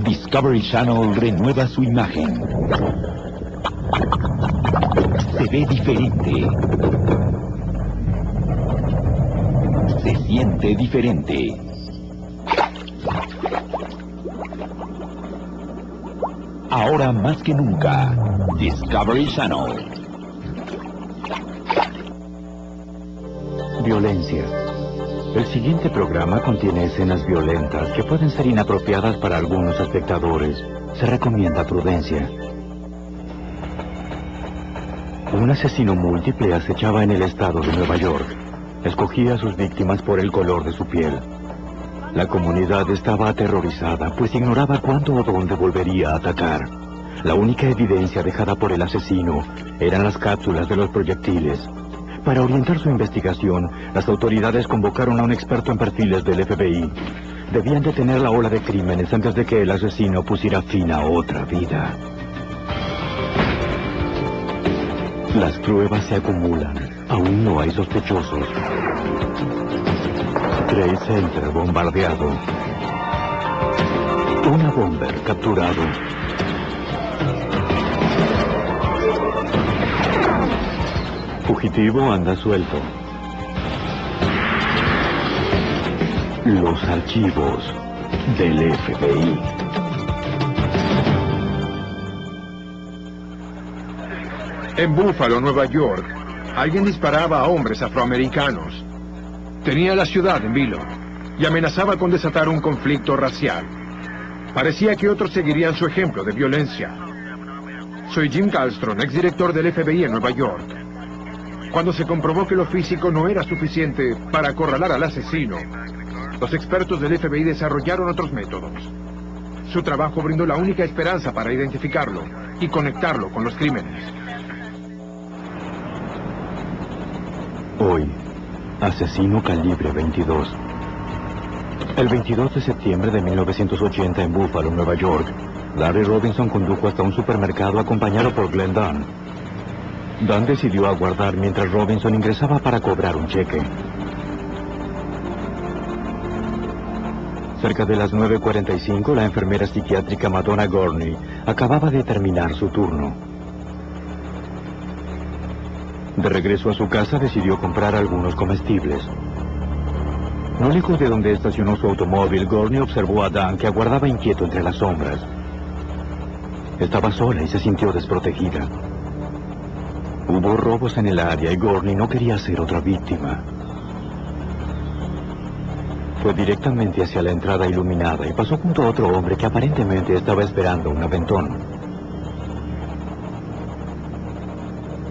Discovery Channel renueva su imagen. Se ve diferente. Se siente diferente. Ahora más que nunca, Discovery Channel. Violencia. El siguiente programa contiene escenas violentas que pueden ser inapropiadas para algunos espectadores. Se recomienda prudencia. Un asesino múltiple acechaba en el estado de Nueva York. Escogía a sus víctimas por el color de su piel. La comunidad estaba aterrorizada, pues ignoraba cuándo o dónde volvería a atacar. La única evidencia dejada por el asesino eran las cápsulas de los proyectiles. Para orientar su investigación, las autoridades convocaron a un experto en perfiles del FBI. Debían detener la ola de crímenes antes de que el asesino pusiera fin a otra vida. Las pruebas se acumulan. Aún no hay sospechosos. Trade Center bombardeado. Una bomber capturado. Fugitivo anda suelto. Los archivos del FBI. En Buffalo, Nueva York, alguien disparaba a hombres afroamericanos. Tenía la ciudad en vilo y amenazaba con desatar un conflicto racial. Parecía que otros seguirían su ejemplo de violencia. Soy Jim Kallstrom, exdirector del FBI en Nueva York. Cuando se comprobó que lo físico no era suficiente para acorralar al asesino, los expertos del FBI desarrollaron otros métodos. Su trabajo brindó la única esperanza para identificarlo y conectarlo con los crímenes. Hoy, asesino calibre 22. El 22 de septiembre de 1980 en Buffalo, Nueva York, Larry Robinson condujo hasta un supermercado acompañado por Glenn Dunn. Dunn decidió aguardar mientras Robinson ingresaba para cobrar un cheque. Cerca de las 9:45, la enfermera psiquiátrica Madonna Gorney acababa de terminar su turno. De regreso a su casa, decidió comprar algunos comestibles. No lejos de donde estacionó su automóvil, Gorney observó a Dunn, que aguardaba inquieto entre las sombras. Estaba sola y se sintió desprotegida. Hubo robos en el área y Gorney no quería ser otra víctima. Fue directamente hacia la entrada iluminada y pasó junto a otro hombre que aparentemente estaba esperando un aventón.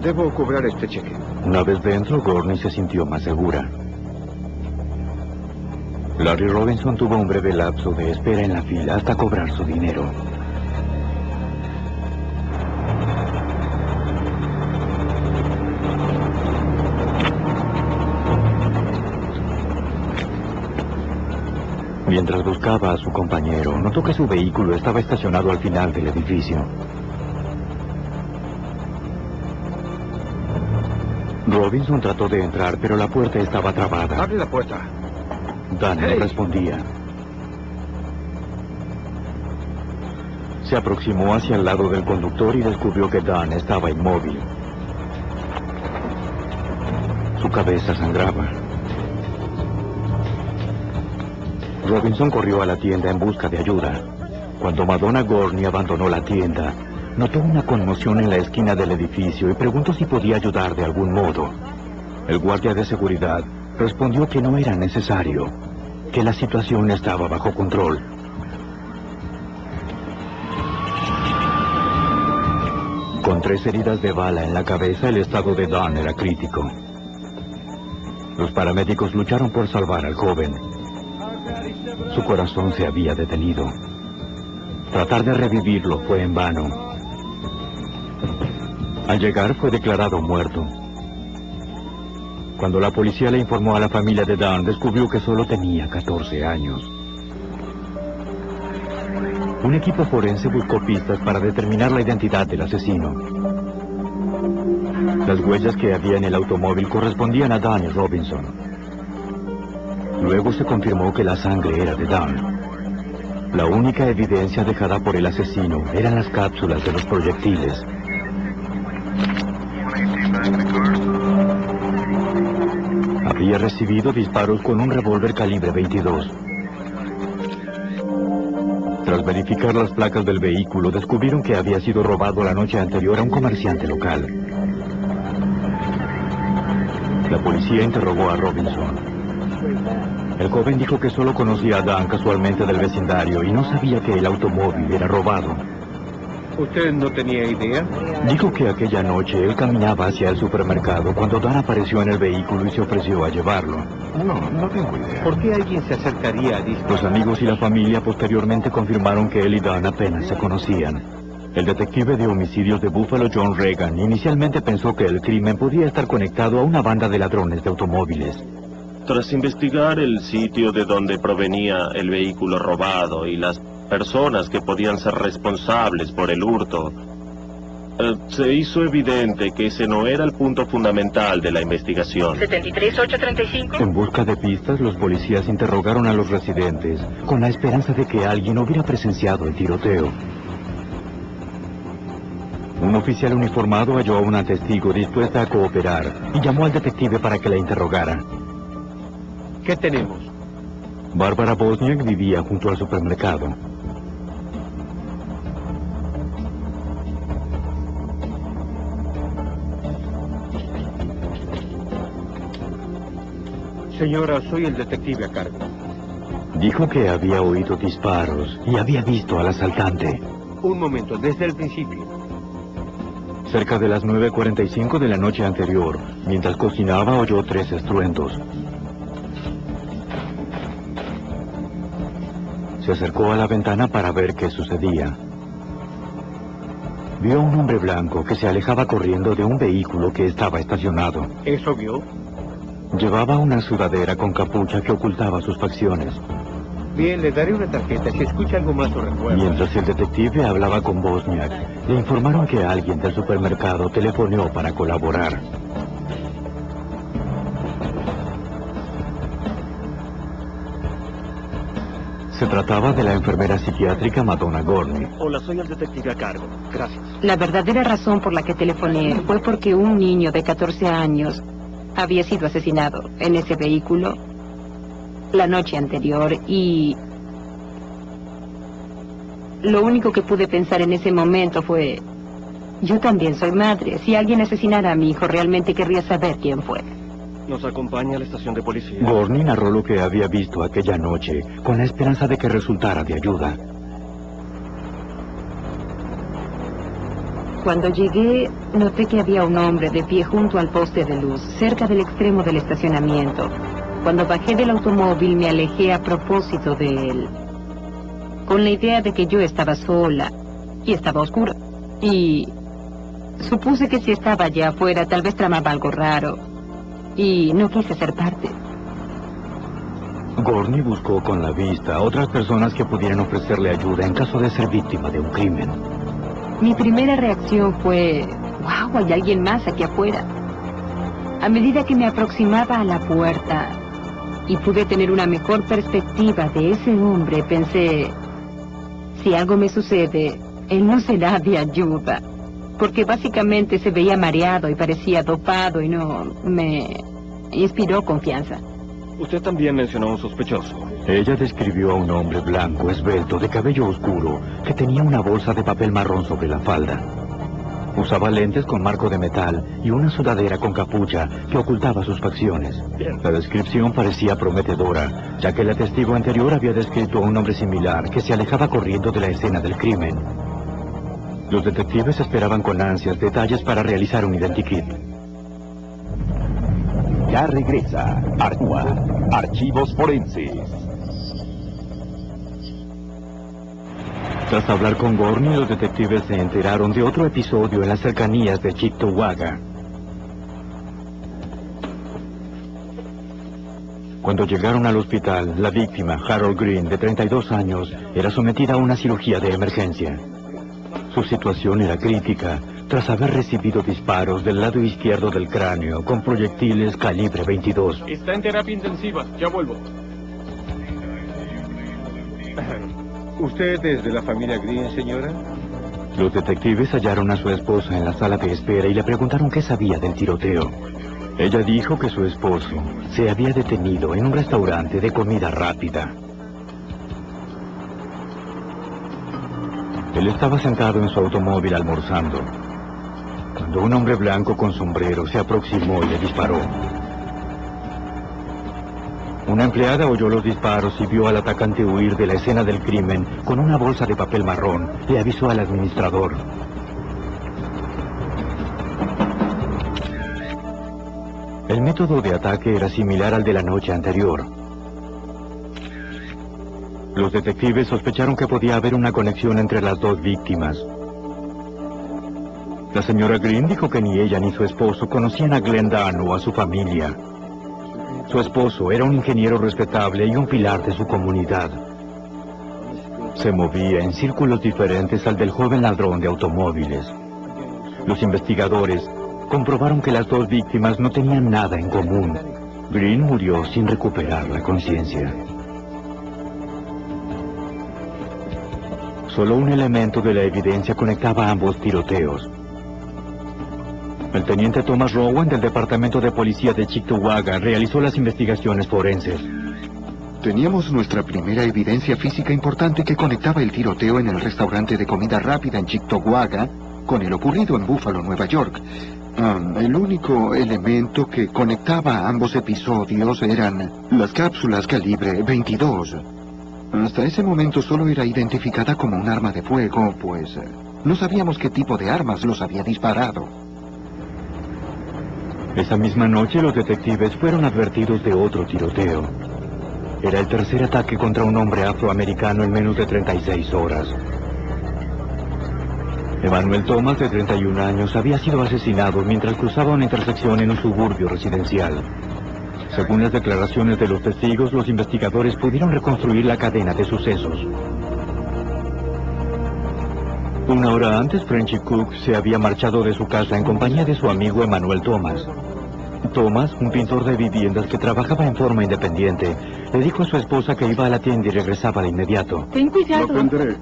Debo cobrar este cheque. Una vez dentro, Gorney se sintió más segura. Larry Robinson tuvo un breve lapso de espera en la fila hasta cobrar su dinero. Mientras buscaba a su compañero, notó que su vehículo estaba estacionado al final del edificio. Robinson trató de entrar, pero la puerta estaba trabada. ¡Abre la puerta! Dunn no respondía. Se aproximó hacia el lado del conductor y descubrió que Dunn estaba inmóvil. Su cabeza sangraba. Robinson corrió a la tienda en busca de ayuda. Cuando Madonna Gorney abandonó la tienda, notó una conmoción en la esquina del edificio y preguntó si podía ayudar de algún modo. El guardia de seguridad respondió que no era necesario, que la situación estaba bajo control. Con 3 heridas de bala en la cabeza, el estado de Dunn era crítico. Los paramédicos lucharon por salvar al joven. Su corazón se había detenido. Tratar de revivirlo fue en vano. Al llegar fue declarado muerto. Cuando la policía le informó a la familia de Dunn, descubrió que solo tenía 14 años. Un equipo forense buscó pistas para determinar la identidad del asesino. Las huellas que había en el automóvil correspondían a Dunn y Robinson. Luego se confirmó que la sangre era de Dunn. La única evidencia dejada por el asesino eran las cápsulas de los proyectiles. Había recibido disparos con un revólver calibre 22. Tras verificar las placas del vehículo, descubrieron que había sido robado la noche anterior a un comerciante local. La policía interrogó a Robinson. El joven dijo que solo conocía a Dan casualmente del vecindario y no sabía que el automóvil era robado. ¿Usted no tenía idea? Dijo que aquella noche él caminaba hacia el supermercado cuando Dan apareció en el vehículo y se ofreció a llevarlo. No tengo idea. ¿Por qué alguien se acercaría a disparar? Los amigos y la familia posteriormente confirmaron que él y Dan apenas se conocían. El detective de homicidios de Buffalo, John Regan, inicialmente pensó que el crimen podía estar conectado a una banda de ladrones de automóviles. Tras investigar el sitio de donde provenía el vehículo robado y las personas que podían ser responsables por el hurto, se hizo evidente que ese no era el punto fundamental de la investigación. 73835. En busca de pistas, los policías interrogaron a los residentes con la esperanza de que alguien hubiera presenciado el tiroteo. Un oficial uniformado halló a una testigo dispuesta a cooperar y llamó al detective para que la interrogara. ¿Qué tenemos? Bárbara Bosniak vivía junto al supermercado. Señora, soy el detective a cargo. Dijo que había oído disparos y había visto al asaltante. Un momento, desde el principio. Cerca de las 9:45 de la noche anterior, mientras cocinaba, oyó 3 estruendos. Se acercó a la ventana para ver qué sucedía. Vio a un hombre blanco que se alejaba corriendo de un vehículo que estaba estacionado. ¿Eso vio? Llevaba una sudadera con capucha que ocultaba sus facciones. Bien, le daré una tarjeta. Si escucha algo más, lo recuerda. Mientras el detective hablaba con Bosniak, le informaron que alguien del supermercado telefoneó para colaborar. Se trataba de la enfermera psiquiátrica Madonna Gorney. Hola, soy el detective a cargo. Gracias. La verdadera razón por la que telefoné fue porque un niño de 14 años había sido asesinado en ese vehículo la noche anterior y lo único que pude pensar en ese momento fue: yo también soy madre. Si alguien asesinara a mi hijo, realmente querría saber quién fue. ¿Nos acompaña a la estación de policía? Gorney narró lo que había visto aquella noche, con la esperanza de que resultara de ayuda. Cuando llegué, noté que había un hombre de pie junto al poste de luz, cerca del extremo del estacionamiento. Cuando bajé del automóvil, me alejé a propósito de él, con la idea de que yo estaba sola y estaba oscuro. Y supuse que si estaba allá afuera, tal vez tramaba algo raro. Y no quise ser parte. Gorney buscó con la vista a otras personas que pudieran ofrecerle ayuda en caso de ser víctima de un crimen. Mi primera reacción fue: ¡wow! Hay alguien más aquí afuera. A medida que me aproximaba a la puerta y pude tener una mejor perspectiva de ese hombre, pensé: si algo me sucede, él no será de ayuda. Porque básicamente se veía mareado y parecía dopado y no me inspiró confianza. Usted también mencionó a un sospechoso. Ella describió a un hombre blanco, esbelto, de cabello oscuro, que tenía una bolsa de papel marrón sobre la falda. Usaba lentes con marco de metal y una sudadera con capucha que ocultaba sus facciones. Bien. La descripción parecía prometedora, ya que el testigo anterior había descrito a un hombre similar que se alejaba corriendo de la escena del crimen. Los detectives esperaban con ansias detalles para realizar un identikit. Ya regresa Artúa, Archivos Forenses. Tras hablar con Gorney, los detectives se enteraron de otro episodio en las cercanías de Cheektowaga. Cuando llegaron al hospital, la víctima, Harold Green, de 32 años, era sometida a una cirugía de emergencia. Su situación era crítica, tras haber recibido disparos del lado izquierdo del cráneo con proyectiles calibre 22. Está en terapia intensiva. Ya vuelvo. ¿Usted es de la familia Green, señora? Los detectives hallaron a su esposa en la sala de espera y le preguntaron qué sabía del tiroteo. Ella dijo que su esposo se había detenido en un restaurante de comida rápida. Él estaba sentado en su automóvil almorzando, cuando un hombre blanco con sombrero se aproximó y le disparó. Una empleada oyó los disparos y vio al atacante huir de la escena del crimen con una bolsa de papel marrón. Le avisó al administrador. El método de ataque era similar al de la noche anterior. Los detectives sospecharon que podía haber una conexión entre las dos víctimas. La señora Green dijo que ni ella ni su esposo conocían a Glenn Dunn o a su familia. Su esposo era un ingeniero respetable y un pilar de su comunidad. Se movía en círculos diferentes al del joven ladrón de automóviles. Los investigadores comprobaron que las dos víctimas no tenían nada en común. Green murió sin recuperar la conciencia. Solo un elemento de la evidencia conectaba ambos tiroteos. El teniente Thomas Rowan del Departamento de Policía de Cheektowaga realizó las investigaciones forenses. Teníamos nuestra primera evidencia física importante que conectaba el tiroteo en el restaurante de comida rápida en Cheektowaga con el ocurrido en Buffalo, Nueva York. El único elemento que conectaba ambos episodios eran las cápsulas calibre 22. Hasta ese momento solo era identificada como un arma de fuego, pues no sabíamos qué tipo de armas los había disparado. Esa misma noche los detectives fueron advertidos de otro tiroteo. Era el tercer ataque contra un hombre afroamericano en menos de 36 horas. Emmanuel Thomas, de 31 años, había sido asesinado mientras cruzaba una intersección en un suburbio residencial. Según las declaraciones de los testigos, los investigadores pudieron reconstruir la cadena de sucesos. Una hora antes, Frenchy Cook se había marchado de su casa en compañía de su amigo Emmanuel Thomas. Thomas, un pintor de viviendas que trabajaba en forma independiente, le dijo a su esposa que iba a la tienda y regresaba de inmediato. Ten cuidado. Lo tendré.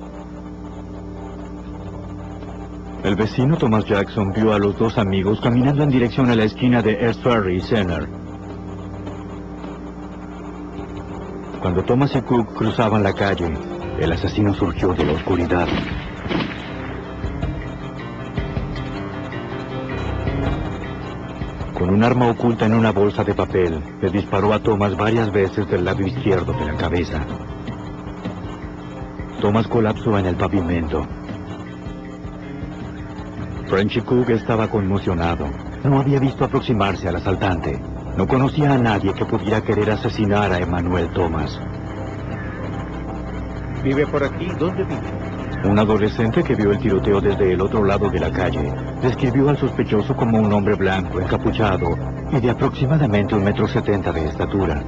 El vecino Thomas Jackson vio a los dos amigos caminando en dirección a la esquina de East Ferry y Center. Cuando Thomas y Cook cruzaban la calle, el asesino surgió de la oscuridad. Con un arma oculta en una bolsa de papel, le disparó a Thomas varias veces del lado izquierdo de la cabeza. Thomas colapsó en el pavimento. Frenchy Cook estaba conmocionado. No había visto aproximarse al asaltante. No conocía a nadie que pudiera querer asesinar a Emmanuel Thomas. ¿Vive por aquí? ¿Dónde vive? Un adolescente que vio el tiroteo desde el otro lado de la calle describió al sospechoso como un hombre blanco, encapuchado y de aproximadamente 1,70 m de estatura.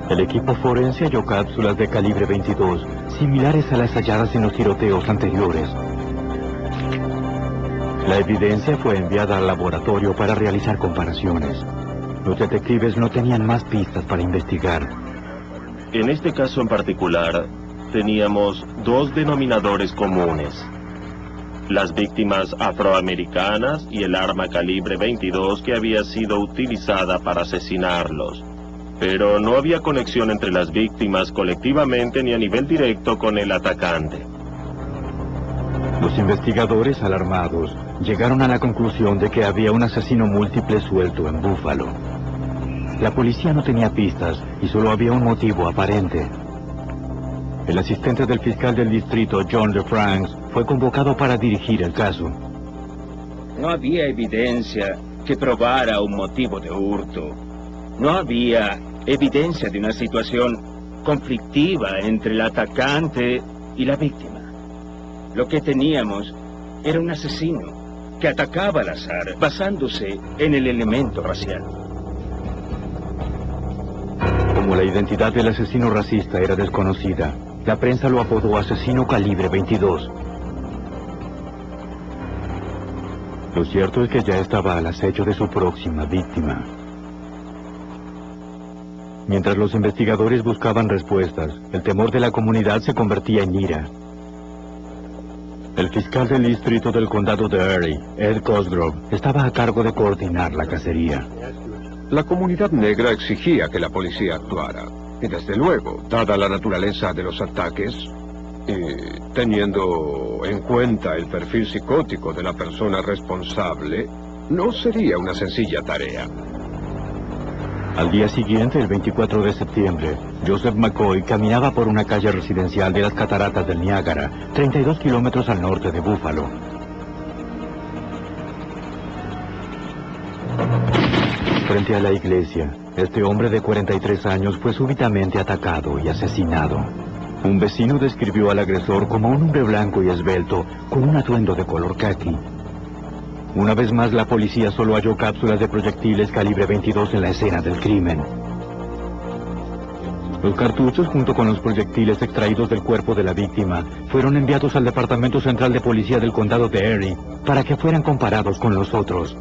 El equipo forense halló cápsulas de calibre 22, similares a las halladas en los tiroteos anteriores. La evidencia fue enviada al laboratorio para realizar comparaciones. Los detectives no tenían más pistas para investigar. En este caso en particular, teníamos dos denominadores comunes: las víctimas afroamericanas y el arma calibre 22 que había sido utilizada para asesinarlos. Pero no había conexión entre las víctimas colectivamente ni a nivel directo con el atacante. Los investigadores, alarmados, llegaron a la conclusión de que había un asesino múltiple suelto en Buffalo. La policía no tenía pistas y solo había un motivo aparente. El asistente del fiscal del distrito, John LeFrancs, fue convocado para dirigir el caso. No había evidencia que probara un motivo de hurto. No había evidencia de una situación conflictiva entre el atacante y la víctima. Lo que teníamos era un asesino que atacaba al azar, basándose en el elemento racial. Como la identidad del asesino racista era desconocida, la prensa lo apodó asesino calibre 22. Lo cierto es que ya estaba al acecho de su próxima víctima. Mientras los investigadores buscaban respuestas, el temor de la comunidad se convertía en ira. El fiscal del distrito del condado de Erie, Ed Cosgrove, estaba a cargo de coordinar la cacería. La comunidad negra exigía que la policía actuara. Y desde luego, dada la naturaleza de los ataques, y teniendo en cuenta el perfil psicótico de la persona responsable, no sería una sencilla tarea. Al día siguiente, el 24 de septiembre, Joseph McCoy caminaba por una calle residencial de las cataratas del Niágara, 32 kilómetros al norte de Buffalo. Frente a la iglesia, este hombre de 43 años fue súbitamente atacado y asesinado. Un vecino describió al agresor como un hombre blanco y esbelto, con un atuendo de color caqui. Una vez más, la policía solo halló cápsulas de proyectiles calibre 22 en la escena del crimen. Los cartuchos, junto con los proyectiles extraídos del cuerpo de la víctima, fueron enviados al Departamento Central de Policía del Condado de Erie para que fueran comparados con los otros.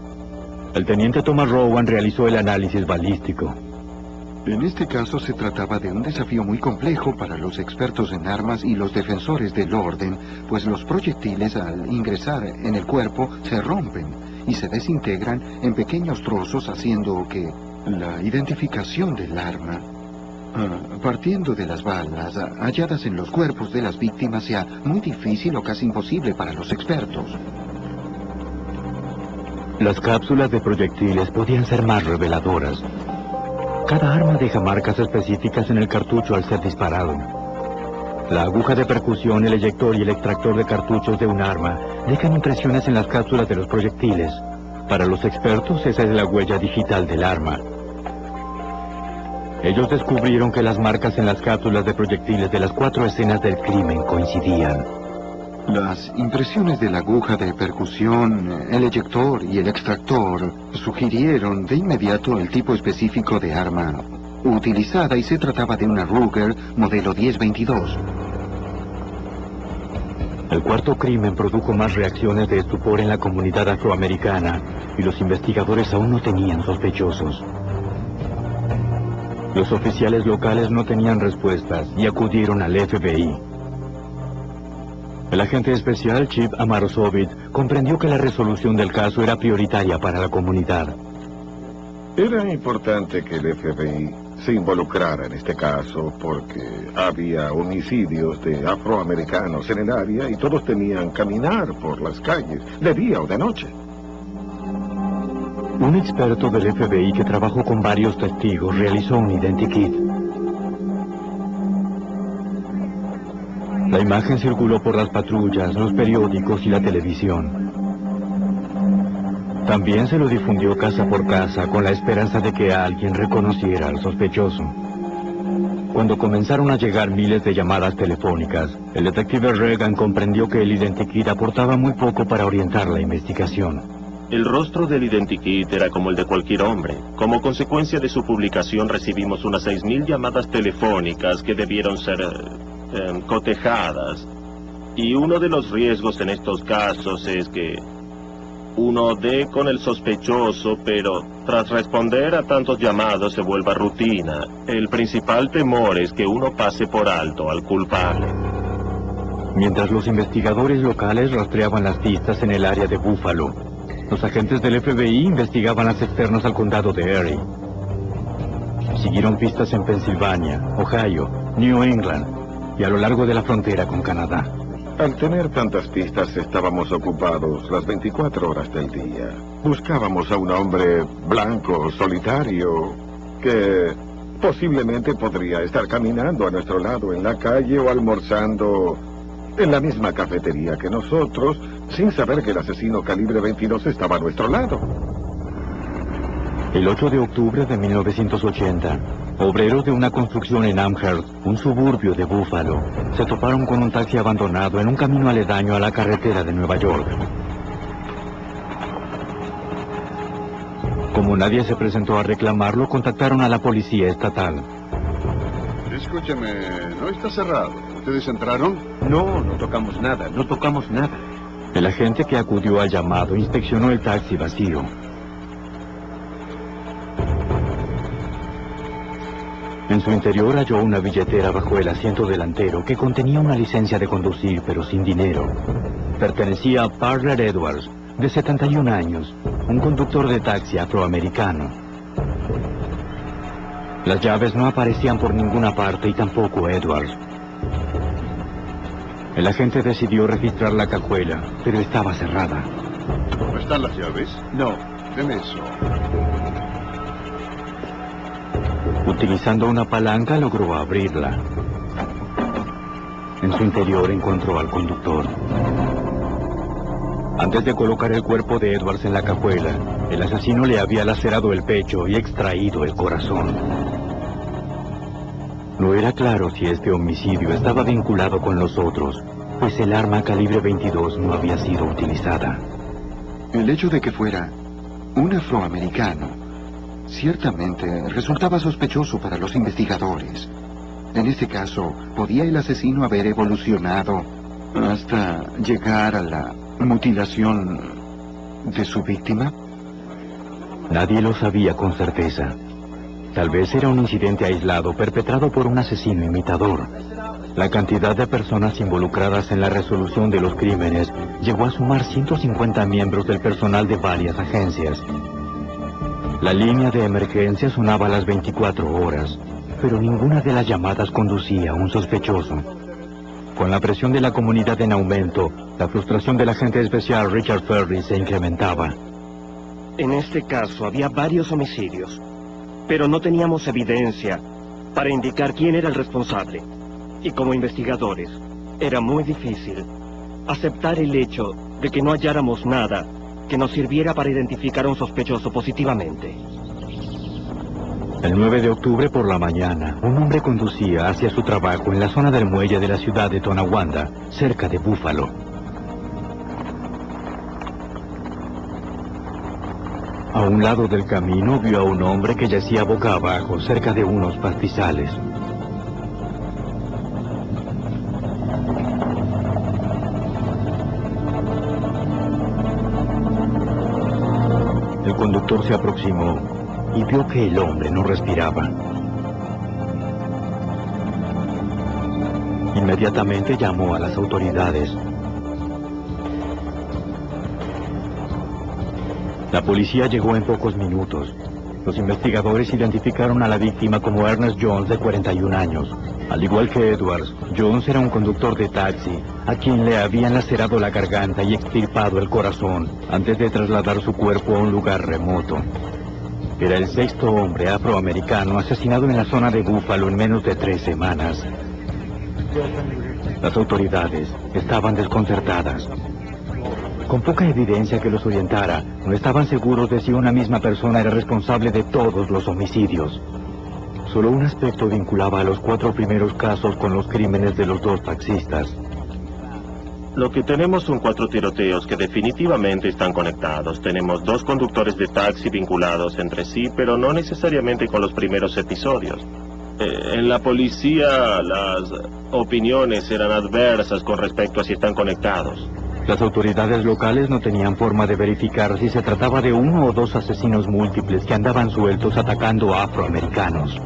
El teniente Thomas Rowan realizó el análisis balístico. En este caso se trataba de un desafío muy complejo para los expertos en armas y los defensores del orden, pues los proyectiles al ingresar en el cuerpo se rompen y se desintegran en pequeños trozos, haciendo que la identificación del arma, partiendo de las balas halladas en los cuerpos de las víctimas, sea muy difícil o casi imposible para los expertos. Las cápsulas de proyectiles podían ser más reveladoras. Cada arma deja marcas específicas en el cartucho al ser disparado. La aguja de percusión, el eyector y el extractor de cartuchos de un arma dejan impresiones en las cápsulas de los proyectiles. Para los expertos, esa es la huella digital del arma. Ellos descubrieron que las marcas en las cápsulas de proyectiles de las 4 escenas del crimen coincidían. Las impresiones de la aguja de percusión, el eyector y el extractor sugirieron de inmediato el tipo específico de arma utilizada, y se trataba de una Ruger modelo 1022. El cuarto crimen produjo más reacciones de estupor en la comunidad afroamericana y los investigadores aún no tenían sospechosos. Los oficiales locales no tenían respuestas y acudieron al FBI. El agente especial Chip Amarosovich comprendió que la resolución del caso era prioritaria para la comunidad. Era importante que el FBI se involucrara en este caso porque había homicidios de afroamericanos en el área y todos temían caminar por las calles, de día o de noche. Un experto del FBI que trabajó con varios testigos realizó un identikit. La imagen circuló por las patrullas, los periódicos y la televisión. También se lo difundió casa por casa con la esperanza de que alguien reconociera al sospechoso. Cuando comenzaron a llegar miles de llamadas telefónicas, el detective Reagan comprendió que el identikit aportaba muy poco para orientar la investigación. El rostro del identikit era como el de cualquier hombre. Como consecuencia de su publicación recibimos unas 6.000 llamadas telefónicas que debieron ser cotejadas. Y uno de los riesgos en estos casos es que uno dé con el sospechoso, pero tras responder a tantos llamados se vuelva rutina. El principal temor es que uno pase por alto al culpable. Mientras los investigadores locales rastreaban las pistas en el área de Buffalo, los agentes del FBI investigaban las externas al condado de Erie. Siguieron pistas en Pensilvania, Ohio, New England y a lo largo de la frontera con Canadá. Al tener tantas pistas estábamos ocupados las 24 horas del día. Buscábamos a un hombre blanco, solitario, que posiblemente podría estar caminando a nuestro lado en la calle o almorzando en la misma cafetería que nosotros, sin saber que el asesino calibre 22 estaba a nuestro lado. El 8 de octubre de 1980, obreros de una construcción en Amherst, un suburbio de Buffalo, se toparon con un taxi abandonado en un camino aledaño a la carretera de Nueva York. Como nadie se presentó a reclamarlo, contactaron a la policía estatal. Escúcheme, no está cerrado. ¿Ustedes entraron? No, no tocamos nada, no tocamos nada. El agente que acudió al llamado inspeccionó el taxi vacío. En su interior halló una billetera bajo el asiento delantero que contenía una licencia de conducir, pero sin dinero. Pertenecía a Parler Edwards, de 71 años, un conductor de taxi afroamericano. Las llaves no aparecían por ninguna parte y tampoco Edwards. El agente decidió registrar la cajuela, pero estaba cerrada. ¿No están las llaves? No. Deme eso. Utilizando una palanca logró abrirla. En su interior encontró al conductor. Antes de colocar el cuerpo de Edwards en la cajuela, el asesino le había lacerado el pecho y extraído el corazón. No era claro si este homicidio estaba vinculado con los otros, pues el arma calibre 22 no había sido utilizada. El hecho de que fuera un afroamericano ciertamente resultaba sospechoso para los investigadores. En este caso, ¿podía el asesino haber evolucionado hasta llegar a la mutilación de su víctima? Nadie lo sabía con certeza. Tal vez era un incidente aislado perpetrado por un asesino imitador. La cantidad de personas involucradas en la resolución de los crímenes llegó a sumar 150 miembros del personal de varias agencias. La línea de emergencia sonaba a las 24 horas, pero ninguna de las llamadas conducía a un sospechoso. Con la presión de la comunidad en aumento, la frustración del agente especial Richard Ferry se incrementaba. En este caso había varios homicidios, pero no teníamos evidencia para indicar quién era el responsable. Y como investigadores, era muy difícil aceptar el hecho de que no halláramos nada que nos sirviera para identificar a un sospechoso positivamente. El 9 de octubre por la mañana, un hombre conducía hacia su trabajo en la zona del muelle de la ciudad de Tonawanda, cerca de Búfalo. A un lado del camino vio a un hombre que yacía boca abajo cerca de unos pastizales. El conductor se aproximó y vio que el hombre no respiraba. Inmediatamente llamó a las autoridades. La policía llegó en pocos minutos. Los investigadores identificaron a la víctima como Ernest Jones, de 41 años. Al igual que Edwards, Jones era un conductor de taxi, a quien le habían lacerado la garganta y extirpado el corazón, antes de trasladar su cuerpo a un lugar remoto. Era el sexto hombre afroamericano asesinado en la zona de Búfalo en menos de 3 semanas. Las autoridades estaban desconcertadas. Con poca evidencia que los orientara, no estaban seguros de si una misma persona era responsable de todos los homicidios. Solo un aspecto vinculaba a los 4 primeros casos con los crímenes de los 2 taxistas. Lo que tenemos son 4 tiroteos que definitivamente están conectados. Tenemos 2 conductores de taxi vinculados entre sí, pero no necesariamente con los primeros episodios. En la policía, las opiniones eran adversas con respecto a si están conectados. Las autoridades locales no tenían forma de verificar si se trataba de 1 o 2 asesinos múltiples que andaban sueltos atacando a afroamericanos.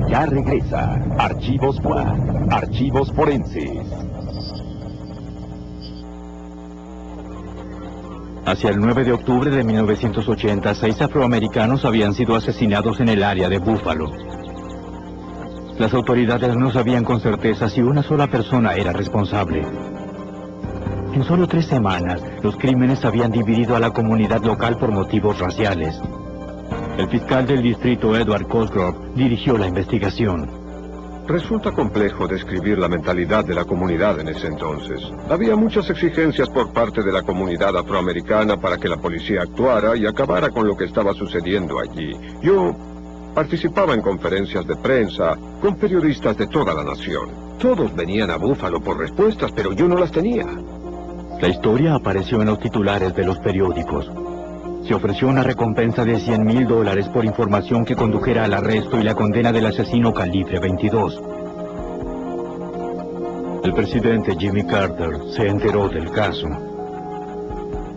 Ya regresa Archivos SWAT, Archivos Forenses. Hacia el 9 de octubre de 1980, 6 afroamericanos habían sido asesinados en el área de Búfalo. Las autoridades no sabían con certeza si una sola persona era responsable. En solo 3 semanas, los crímenes habían dividido a la comunidad local por motivos raciales. El fiscal del distrito, Edward Cosgrove, dirigió la investigación. Resulta complejo describir la mentalidad de la comunidad en ese entonces. Había muchas exigencias por parte de la comunidad afroamericana para que la policía actuara y acabara con lo que estaba sucediendo allí. Yo participaba en conferencias de prensa con periodistas de toda la nación. Todos venían a Búfalo por respuestas, pero yo no las tenía. La historia apareció en los titulares de los periódicos. Se ofreció una recompensa de $100,000 por información que condujera al arresto y la condena del asesino calibre 22. El presidente Jimmy Carter se enteró del caso.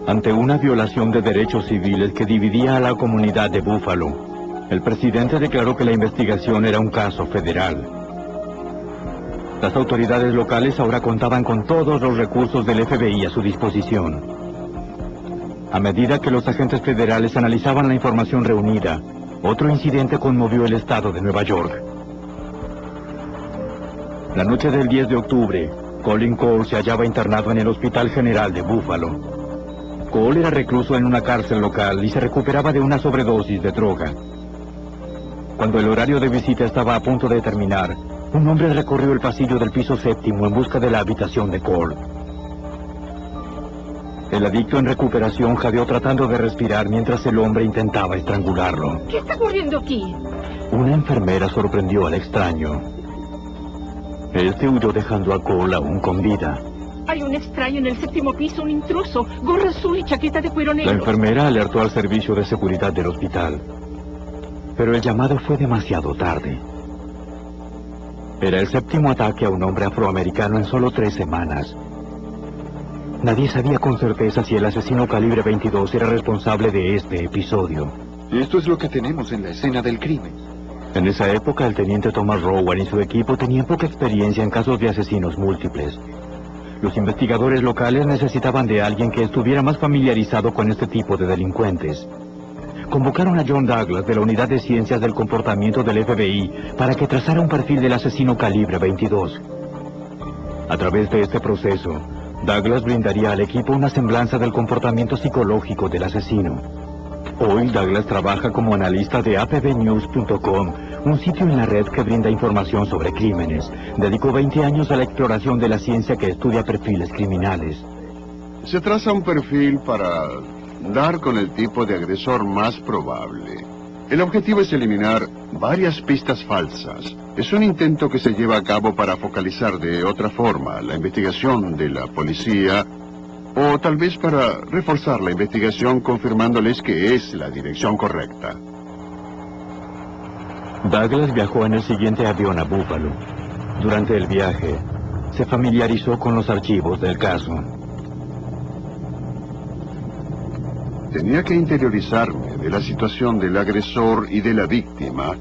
Ante una violación de derechos civiles que dividía a la comunidad de Búfalo, El presidente declaró que la investigación era un caso federal. Las autoridades locales ahora contaban con todos los recursos del FBI a su disposición. A medida que los agentes federales analizaban la información reunida, otro incidente conmovió el estado de Nueva York. La noche del 10 de octubre, Colin Cole se hallaba internado en el Hospital General de Buffalo. Cole era recluso en una cárcel local y se recuperaba de una sobredosis de droga. Cuando el horario de visita estaba a punto de terminar, un hombre recorrió el pasillo del piso 7º en busca de la habitación de Cole. El adicto en recuperación jadeó tratando de respirar mientras el hombre intentaba estrangularlo. ¿Qué está ocurriendo aquí? Una enfermera sorprendió al extraño. Este huyó dejando a Cole aún con vida. Hay un extraño en el 7º piso, un intruso, gorra azul y chaqueta de cuero negro. La enfermera alertó al servicio de seguridad del hospital. Pero el llamado fue demasiado tarde. Era el 7º ataque a un hombre afroamericano en solo 3 semanas. Nadie sabía con certeza si el asesino calibre 22 era responsable de este episodio. Esto es lo que tenemos en la escena del crimen. En esa época, el teniente Thomas Rowan y su equipo tenían poca experiencia en casos de asesinos múltiples. Los investigadores locales necesitaban de alguien que estuviera más familiarizado con este tipo de delincuentes. Convocaron a John Douglas de la Unidad de Ciencias del Comportamiento del FBI para que trazara un perfil del asesino calibre 22. A través de este proceso, Douglas brindaría al equipo una semblanza del comportamiento psicológico del asesino. Hoy, Douglas trabaja como analista de apbnews.com, un sitio en la red que brinda información sobre crímenes. Dedicó 20 años a la exploración de la ciencia que estudia perfiles criminales. Se traza un perfil para dar con el tipo de agresor más probable. El objetivo es eliminar varias pistas falsas. Es un intento que se lleva a cabo para focalizar de otra forma la investigación de la policía, o tal vez para reforzar la investigación confirmándoles que es la dirección correcta. Douglas viajó en el siguiente avión a Buffalo. Durante el viaje, se familiarizó con los archivos del caso. Tenía que interiorizarme de la situación del agresor y de la víctima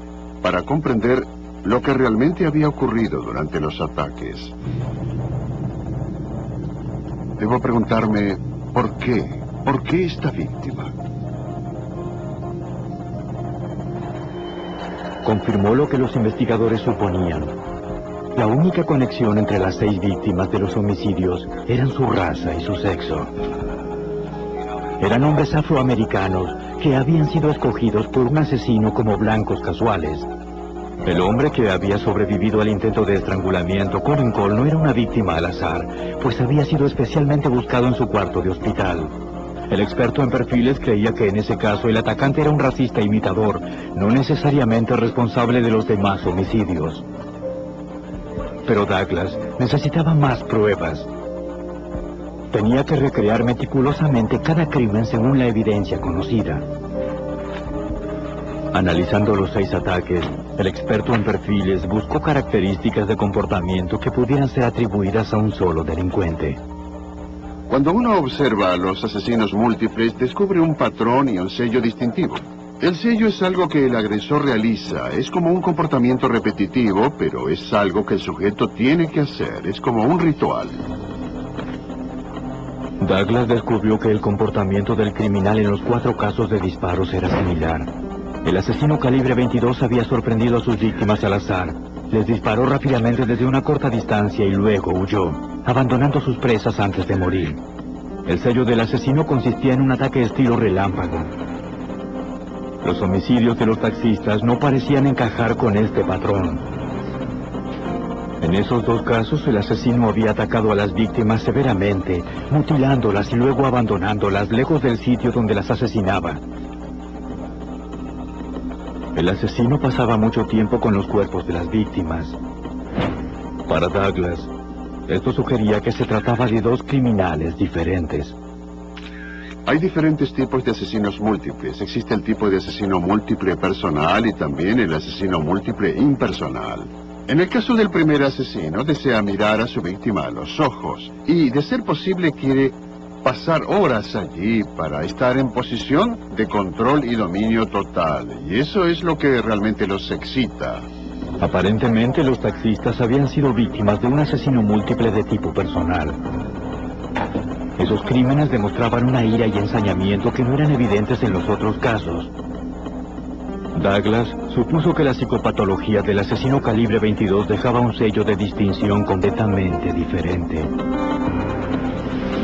para comprender lo que realmente había ocurrido durante los ataques. Debo preguntarme, ¿por qué? ¿Por qué esta víctima? Confirmó lo que los investigadores suponían. La única conexión entre las 6 víctimas de los homicidios eran su raza y su sexo. Eran hombres afroamericanos que habían sido escogidos por un asesino como blancos casuales. El hombre que había sobrevivido al intento de estrangulamiento, Colin Cole, no era una víctima al azar, pues había sido especialmente buscado en su cuarto de hospital. El experto en perfiles creía que en ese caso el atacante era un racista imitador, no necesariamente responsable de los demás homicidios. Pero Douglas necesitaba más pruebas. Tenía que recrear meticulosamente cada crimen según la evidencia conocida. Analizando los 6 ataques, el experto en perfiles buscó características de comportamiento que pudieran ser atribuidas a un solo delincuente. Cuando uno observa a los asesinos múltiples, descubre un patrón y un sello distintivo. El sello es algo que el agresor realiza, es como un comportamiento repetitivo, pero es algo que el sujeto tiene que hacer, es como un ritual. Douglas descubrió que el comportamiento del criminal en los 4 casos de disparos era similar. El asesino calibre 22 había sorprendido a sus víctimas al azar. Les disparó rápidamente desde una corta distancia y luego huyó, abandonando sus presas antes de morir. El sello del asesino consistía en un ataque estilo relámpago. Los homicidios de los taxistas no parecían encajar con este patrón. En esos 2 casos, el asesino había atacado a las víctimas severamente, mutilándolas y luego abandonándolas lejos del sitio donde las asesinaba. El asesino pasaba mucho tiempo con los cuerpos de las víctimas. Para Douglas, esto sugería que se trataba de 2 criminales diferentes. Hay diferentes tipos de asesinos múltiples. Existe el tipo de asesino múltiple personal y también el asesino múltiple impersonal. En el caso del primer asesino, desea mirar a su víctima a los ojos y, de ser posible, quiere pasar horas allí para estar en posición de control y dominio total. Y eso es lo que realmente los excita. Aparentemente los taxistas habían sido víctimas de un asesino múltiple de tipo personal. Esos crímenes demostraban una ira y ensañamiento que no eran evidentes en los otros casos. Douglas supuso que la psicopatología del asesino calibre 22 dejaba un sello de distinción completamente diferente.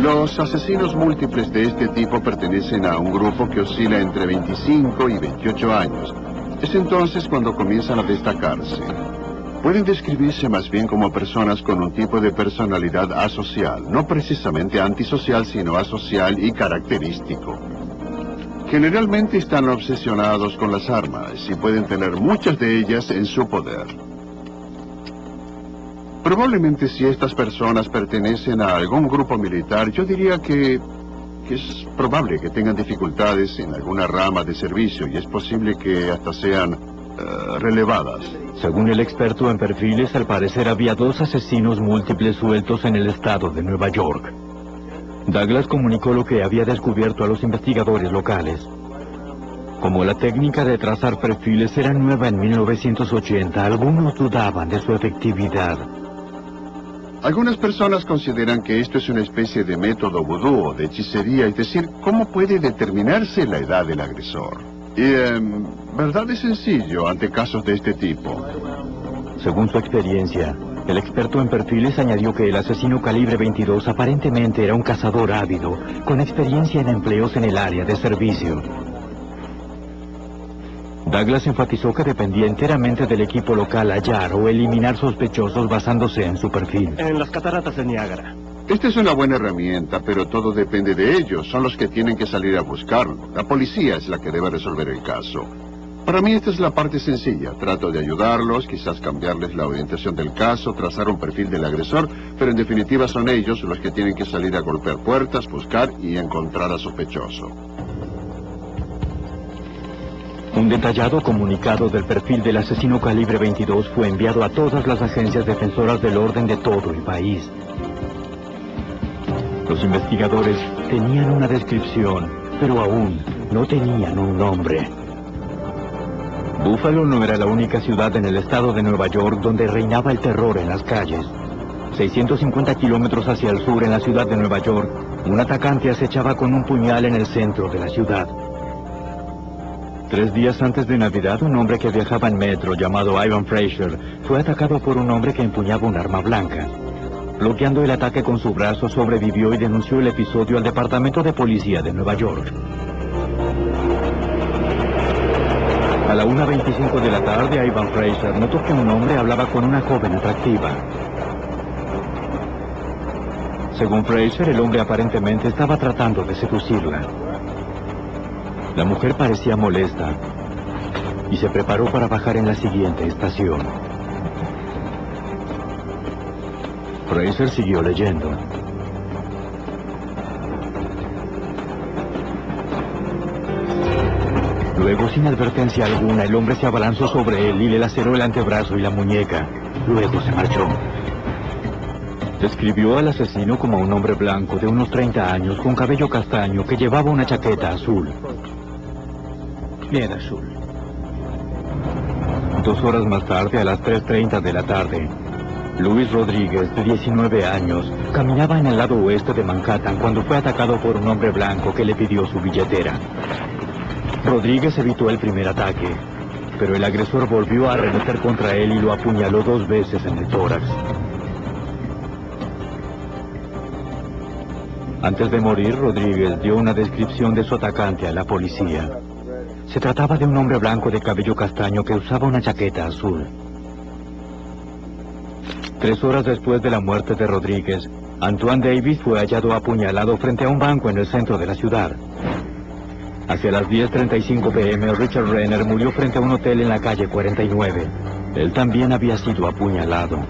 Los asesinos múltiples de este tipo pertenecen a un grupo que oscila entre 25 y 28 años. Es entonces cuando comienzan a destacarse. Pueden describirse más bien como personas con un tipo de personalidad asocial, no precisamente antisocial, sino asocial y característico. Generalmente están obsesionados con las armas y pueden tener muchas de ellas en su poder. Probablemente si estas personas pertenecen a algún grupo militar, yo diría que es probable que tengan dificultades en alguna rama de servicio y es posible que hasta sean relevadas. Según el experto en perfiles, al parecer había 2 asesinos múltiples sueltos en el estado de Nueva York. Douglas comunicó lo que había descubierto a los investigadores locales. Como la técnica de trazar perfiles era nueva en 1980, algunos dudaban de su efectividad. Algunas personas consideran que esto es una especie de método vudú o de hechicería, es decir, ¿cómo puede determinarse la edad del agresor? Y, verdad es sencillo ante casos de este tipo. Según su experiencia, el experto en perfiles añadió que el asesino calibre 22 aparentemente era un cazador ávido, con experiencia en empleos en el área de servicio. Douglas enfatizó que dependía enteramente del equipo local hallar o eliminar sospechosos basándose en su perfil. En las cataratas del Niágara. Esta es una buena herramienta, pero todo depende de ellos. Son los que tienen que salir a buscarlo. La policía es la que debe resolver el caso. Para mí esta es la parte sencilla. Trato de ayudarlos, quizás cambiarles la orientación del caso, trazar un perfil del agresor, pero en definitiva son ellos los que tienen que salir a golpear puertas, buscar y encontrar a sospechoso. Un detallado comunicado del perfil del asesino calibre 22 fue enviado a todas las agencias defensoras del orden de todo el país. Los investigadores tenían una descripción, pero aún no tenían un nombre. Buffalo no era la única ciudad en el estado de Nueva York donde reinaba el terror en las calles. 650 kilómetros hacia el sur, en la ciudad de Nueva York, un atacante acechaba con un puñal en el centro de la ciudad. 3 días antes de Navidad, un hombre que viajaba en metro, llamado Ivan Fraser, fue atacado por un hombre que empuñaba un arma blanca. Bloqueando el ataque con su brazo, sobrevivió y denunció el episodio al Departamento de Policía de Nueva York. A la 1:25 de la tarde, Ivan Fraser notó que un hombre hablaba con una joven atractiva. Según Fraser, el hombre aparentemente estaba tratando de seducirla. La mujer parecía molesta y se preparó para bajar en la siguiente estación. Fraser siguió leyendo. Luego, sin advertencia alguna, el hombre se abalanzó sobre él y le laceró el antebrazo y la muñeca. Luego se marchó. Describió al asesino como un hombre blanco de unos 30 años, con cabello castaño, que llevaba una chaqueta azul. Bien azul. 2 horas más tarde, a las 3:30 de la tarde, Luis Rodríguez, de 19 años, caminaba en el lado oeste de Manhattan cuando fue atacado por un hombre blanco que le pidió su billetera. Rodríguez evitó el primer ataque, pero el agresor volvió a arremeter contra él y lo apuñaló 2 veces en el tórax. Antes de morir, Rodríguez dio una descripción de su atacante a la policía. Se trataba de un hombre blanco de cabello castaño que usaba una chaqueta azul. 3 horas después de la muerte de Rodríguez, Antoine Davis fue hallado apuñalado frente a un banco en el centro de la ciudad. Hacia las 10:35 p.m., Richard Renner murió frente a un hotel en la calle 49. Él también había sido apuñalado.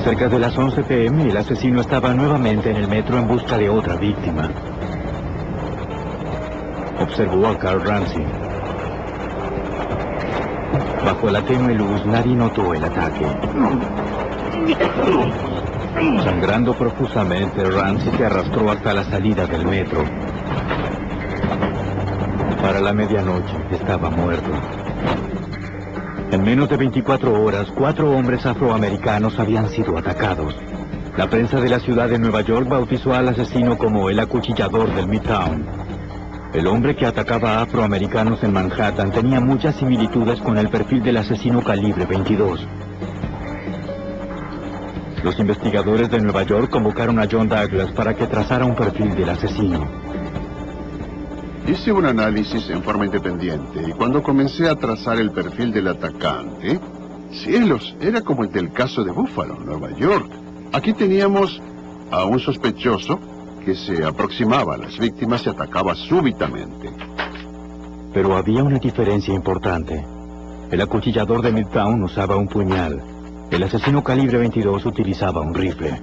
Cerca de las 11 p.m., el asesino estaba nuevamente en el metro en busca de otra víctima. Observó a Carl Ramsey. Bajo la tenue luz, nadie notó el ataque. Sangrando profusamente, Ramsey se arrastró hasta la salida del metro. Para la medianoche estaba muerto. En menos de 24 horas, 4 hombres afroamericanos habían sido atacados. La prensa de la ciudad de Nueva York bautizó al asesino como el acuchillador del Midtown. El hombre que atacaba a afroamericanos en Manhattan tenía muchas similitudes con el perfil del asesino calibre 22. Los investigadores de Nueva York convocaron a John Douglas para que trazara un perfil del asesino. Hice un análisis en forma independiente y cuando comencé a trazar el perfil del atacante, cielos, era como el del caso de Buffalo, Nueva York. Aquí teníamos a un sospechoso que se aproximaba a las víctimas y atacaba súbitamente. Pero había una diferencia importante. El acuchillador de Midtown usaba un puñal. El asesino calibre 22 utilizaba un rifle.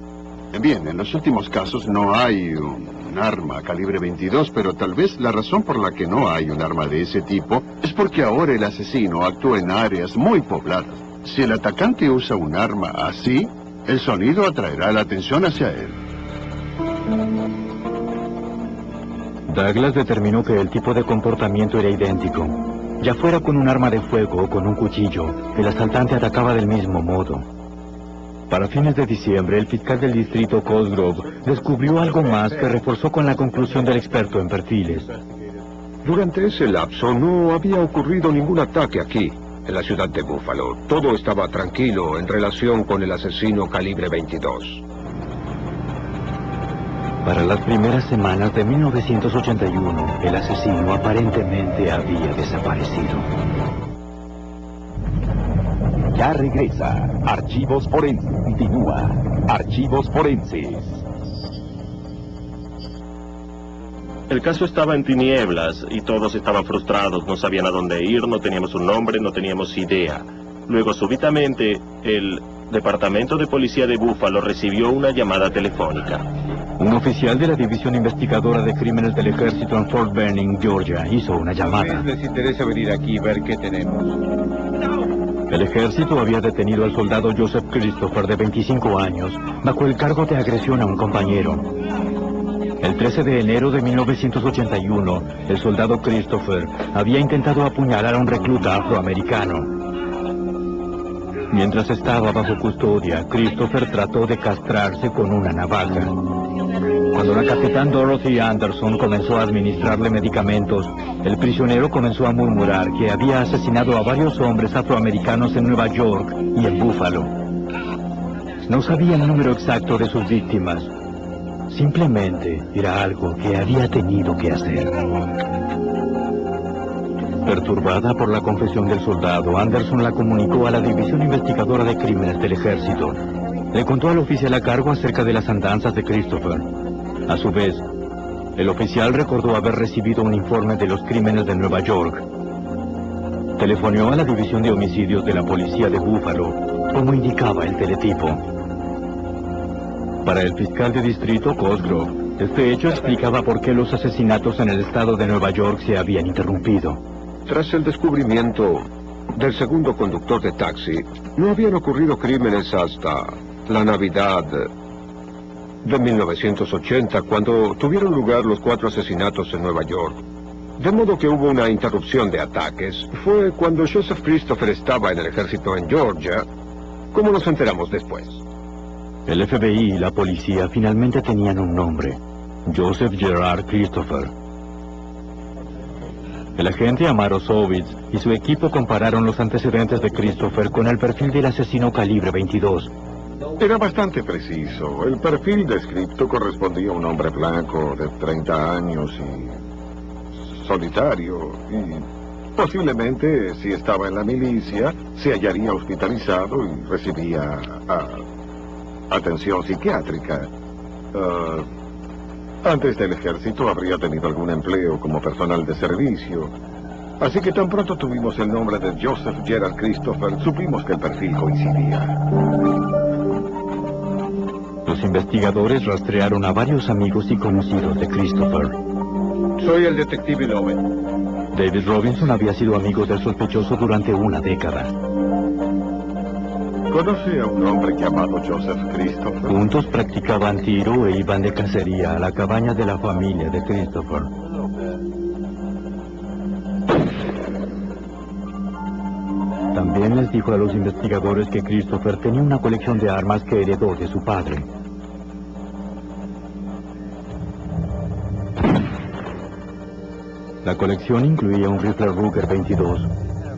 Bien, en los últimos casos no hay un arma calibre 22, pero tal vez la razón por la que no hay un arma de ese tipo es porque ahora el asesino actúa en áreas muy pobladas. Si el atacante usa un arma así, el sonido atraerá la atención hacia él. Douglas determinó que el tipo de comportamiento era idéntico. Ya fuera con un arma de fuego o con un cuchillo, el asaltante atacaba del mismo modo. Para fines de diciembre, el fiscal del distrito Cosgrove descubrió algo más que reforzó con la conclusión del experto en perfiles. Durante ese lapso no había ocurrido ningún ataque aquí, en la ciudad de Buffalo. Todo estaba tranquilo en relación con el asesino calibre 22. Para las primeras semanas de 1981, el asesino aparentemente había desaparecido. Ya regresa. Archivos Forenses. Continúa. Archivos Forenses. El caso estaba en tinieblas y todos estaban frustrados. No sabían a dónde ir, no teníamos un nombre, no teníamos idea. Luego, súbitamente, el Departamento de Policía de Buffalo recibió una llamada telefónica. Un oficial de la División Investigadora de Crímenes del Ejército en Fort Benning, Georgia, hizo una llamada. Les interesa venir aquí y ver qué tenemos. El ejército había detenido al soldado Joseph Christopher, de 25 años, bajo el cargo de agresión a un compañero. El 13 de enero de 1981, el soldado Christopher había intentado apuñalar a un recluta afroamericano. Mientras estaba bajo custodia, Christopher trató de castrarse con una navaja. Cuando la capitán Dorothy Anderson comenzó a administrarle medicamentos, el prisionero comenzó a murmurar que había asesinado a varios hombres afroamericanos en Nueva York y en Buffalo. No sabía el número exacto de sus víctimas. Simplemente era algo que había tenido que hacer. Perturbada por la confesión del soldado, Anderson la comunicó a la División Investigadora de Crímenes del Ejército. Le contó al oficial a cargo acerca de las andanzas de Christopher. A su vez, el oficial recordó haber recibido un informe de los crímenes de Nueva York. Telefoneó a la División de Homicidios de la Policía de Buffalo, como indicaba el teletipo. Para el fiscal de distrito Cosgrove, este hecho explicaba por qué los asesinatos en el estado de Nueva York se habían interrumpido. Tras el descubrimiento del segundo conductor de taxi, no habían ocurrido crímenes hasta la Navidad de 1980, cuando tuvieron lugar los 4 asesinatos en Nueva York. De modo que hubo una interrupción de ataques. Fue cuando Joseph Christopher estaba en el ejército en Georgia, como nos enteramos después. El FBI y la policía finalmente tenían un nombre: Joseph Gerard Christopher. El agente Amaro Sovitz y su equipo compararon los antecedentes de Christopher con el perfil del asesino calibre 22. Era bastante preciso. El perfil descrito correspondía a un hombre blanco de 30 años y solitario. Y posiblemente, si estaba en la milicia, se hallaría hospitalizado y recibía atención psiquiátrica. Antes del ejército habría tenido algún empleo como personal de servicio. Así que tan pronto tuvimos el nombre de Joseph Gerard Christopher, supimos que el perfil coincidía. Los investigadores rastrearon a varios amigos y conocidos de Christopher. Soy el detective Loven. David Robinson había sido amigo del sospechoso durante una década. ¿Conoce a un hombre llamado Joseph Christopher? Juntos practicaban tiro e iban de cacería a la cabaña de la familia de Christopher. También les dijo a los investigadores que Christopher tenía una colección de armas que heredó de su padre. La colección incluía un rifle Ruger 22,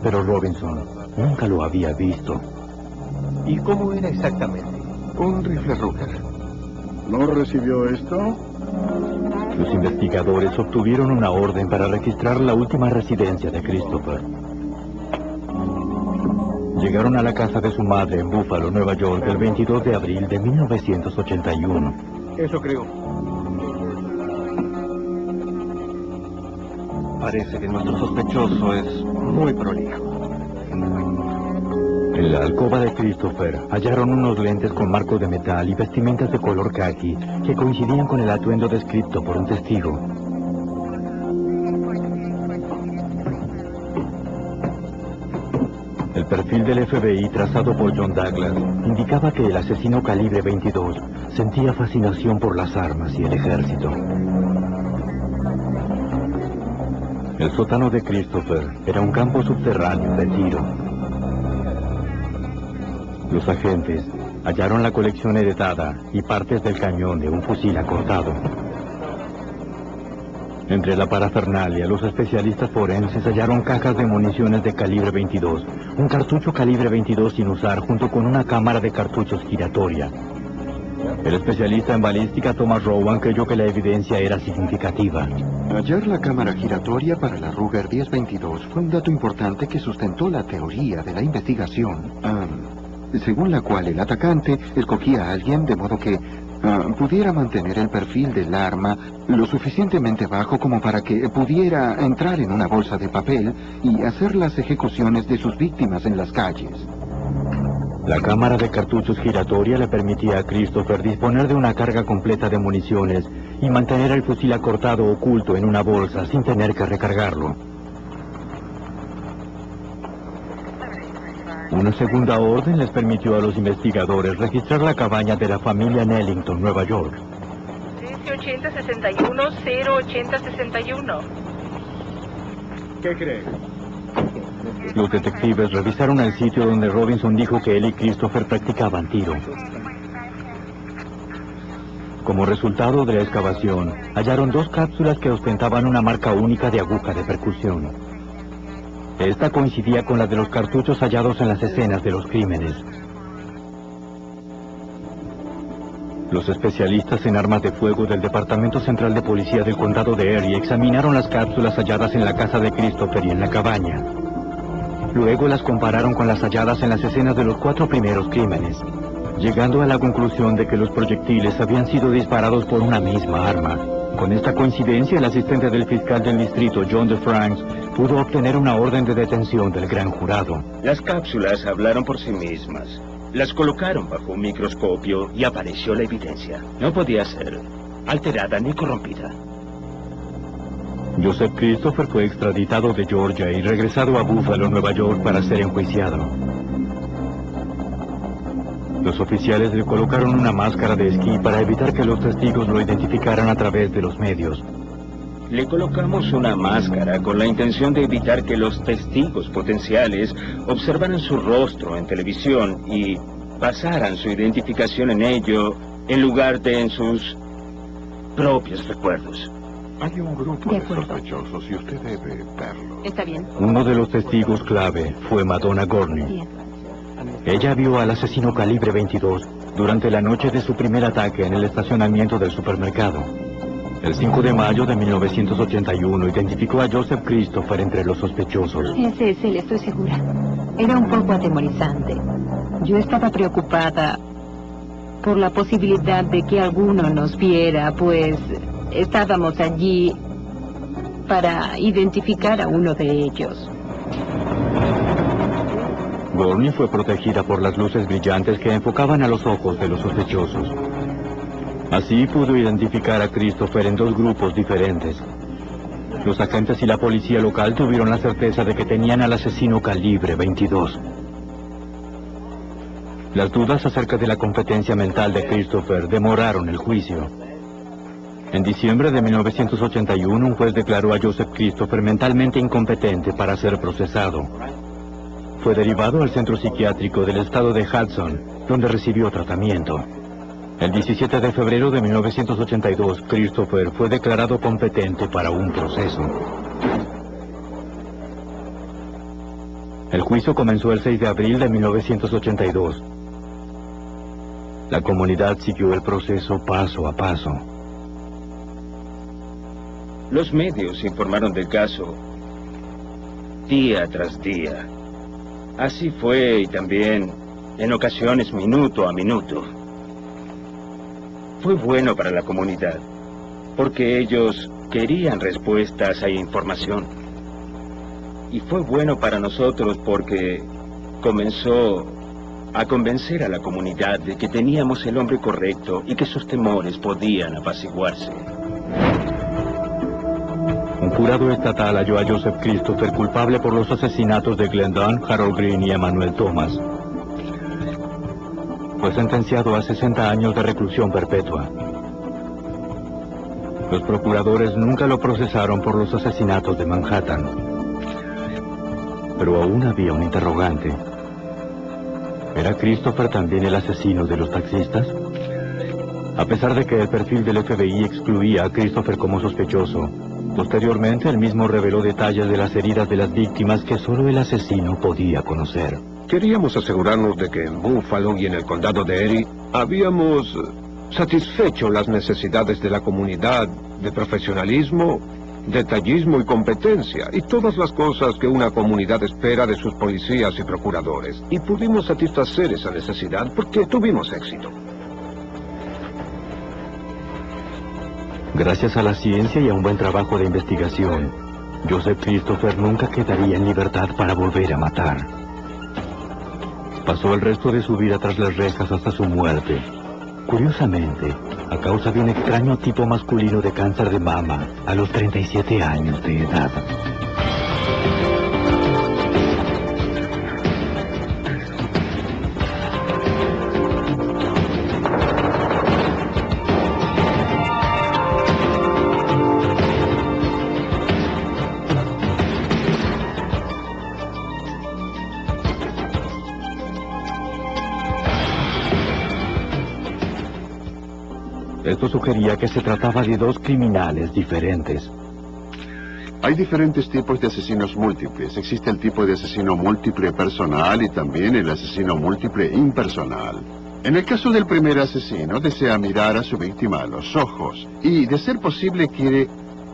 pero Robinson nunca lo había visto. ¿Y cómo era exactamente? Un rifle Ruger. ¿No recibió esto? Los investigadores obtuvieron una orden para registrar la última residencia de Christopher. Llegaron a la casa de su madre en Buffalo, Nueva York, el 22 de abril de 1981. Eso creo. Parece que nuestro sospechoso es muy prolijo. En la alcoba de Christopher hallaron unos lentes con marcos de metal y vestimentas de color khaki que coincidían con el atuendo descrito por un testigo. El perfil del FBI trazado por John Douglas indicaba que el asesino calibre 22 sentía fascinación por las armas y el ejército. El sótano de Christopher era un campo subterráneo de tiro. Los agentes hallaron la colección heredada y partes del cañón de un fusil acortado. Entre la parafernalia, los especialistas forenses hallaron cajas de municiones de calibre 22, un cartucho calibre 22 sin usar junto con una cámara de cartuchos giratoria. El especialista en balística Thomas Rowan creyó que la evidencia era significativa. Hallar la cámara giratoria para la Ruger 1022 fue un dato importante que sustentó la teoría de la investigación, según la cual el atacante escogía a alguien de modo que pudiera mantener el perfil del arma lo suficientemente bajo como para que pudiera entrar en una bolsa de papel y hacer las ejecuciones de sus víctimas en las calles. La cámara de cartuchos giratoria le permitía a Christopher disponer de una carga completa de municiones y mantener el fusil acortado oculto en una bolsa sin tener que recargarlo. Una segunda orden les permitió a los investigadores registrar la cabaña de la familia Nellington, Nueva York. 138061-08061. ¿Qué cree? Los detectives revisaron el sitio donde Robinson dijo que él y Christopher practicaban tiro. Como resultado de la excavación, hallaron dos cápsulas que ostentaban una marca única de aguja de percusión. Esta coincidía con la de los cartuchos hallados en las escenas de los crímenes. Los especialistas en armas de fuego del Departamento Central de Policía del Condado de Erie examinaron las cápsulas halladas en la casa de Christopher y en la cabaña. Luego las compararon con las halladas en las escenas de los 4 primeros crímenes, llegando a la conclusión de que los proyectiles habían sido disparados por una misma arma. Con esta coincidencia, el asistente del fiscal del distrito, John DeFranks, pudo obtener una orden de detención del gran jurado. Las cápsulas hablaron por sí mismas. Las colocaron bajo un microscopio y apareció la evidencia. No podía ser alterada ni corrompida. Joseph Christopher fue extraditado de Georgia y regresado a Buffalo, Nueva York, para ser enjuiciado. Los oficiales le colocaron una máscara de esquí para evitar que los testigos lo identificaran a través de los medios. Le colocamos una máscara con la intención de evitar que los testigos potenciales observaran su rostro en televisión y basaran su identificación en ello en lugar de en sus propios recuerdos. Hay un grupo de sospechosos y usted debe verlo. Está bien. Uno de los testigos clave fue Madonna Gorney. Bien. Ella vio al asesino calibre 22 durante la noche de su primer ataque en el estacionamiento del supermercado. El 5 de mayo de 1981 identificó a Joseph Christopher entre los sospechosos. Ese es él, estoy segura. Era un poco atemorizante. Yo estaba preocupada por la posibilidad de que alguno nos viera, pues estábamos allí para identificar a uno de ellos. Gorney fue protegida por las luces brillantes que enfocaban a los ojos de los sospechosos. Así pudo identificar a Christopher en 2 grupos diferentes. Los agentes y la policía local tuvieron la certeza de que tenían al asesino calibre 22. Las dudas acerca de la competencia mental de Christopher demoraron el juicio. En diciembre de 1981, un juez declaró a Joseph Christopher mentalmente incompetente para ser procesado. Fue derivado al centro psiquiátrico del estado de Hudson, donde recibió tratamiento. El 17 de febrero de 1982, Christopher fue declarado competente para un proceso. El juicio comenzó el 6 de abril de 1982. La comunidad siguió el proceso paso a paso. Los medios informaron del caso día tras día. Así fue y también, en ocasiones, minuto a minuto. Fue bueno para la comunidad, porque ellos querían respuestas e información. Y fue bueno para nosotros porque comenzó a convencer a la comunidad de que teníamos el hombre correcto y que sus temores podían apaciguarse. Un jurado estatal halló a Joseph Christopher culpable por los asesinatos de Glenn Dunn, Harold Green y Emmanuel Thomas. Fue sentenciado a 60 años de reclusión perpetua. Los procuradores nunca lo procesaron por los asesinatos de Manhattan. Pero aún había un interrogante. ¿Era Christopher también el asesino de los taxistas? A pesar de que el perfil del FBI excluía a Christopher como sospechoso, posteriormente él mismo reveló detalles de las heridas de las víctimas que solo el asesino podía conocer. Queríamos asegurarnos de que en Buffalo y en el condado de Erie habíamos satisfecho las necesidades de la comunidad de profesionalismo, detallismo y competencia, y todas las cosas que una comunidad espera de sus policías y procuradores. Y pudimos satisfacer esa necesidad porque tuvimos éxito. Gracias a la ciencia y a un buen trabajo de investigación, Joseph Christopher nunca quedaría en libertad para volver a matar. Pasó el resto de su vida tras las rejas hasta su muerte. Curiosamente, a causa de un extraño tipo masculino de cáncer de mama a los 37 años de edad. Esto sugería que se trataba de dos criminales diferentes. Hay diferentes tipos de asesinos múltiples. Existe el tipo de asesino múltiple personal y también el asesino múltiple impersonal. En el caso del primer asesino, desea mirar a su víctima a los ojos y, de ser posible, quiere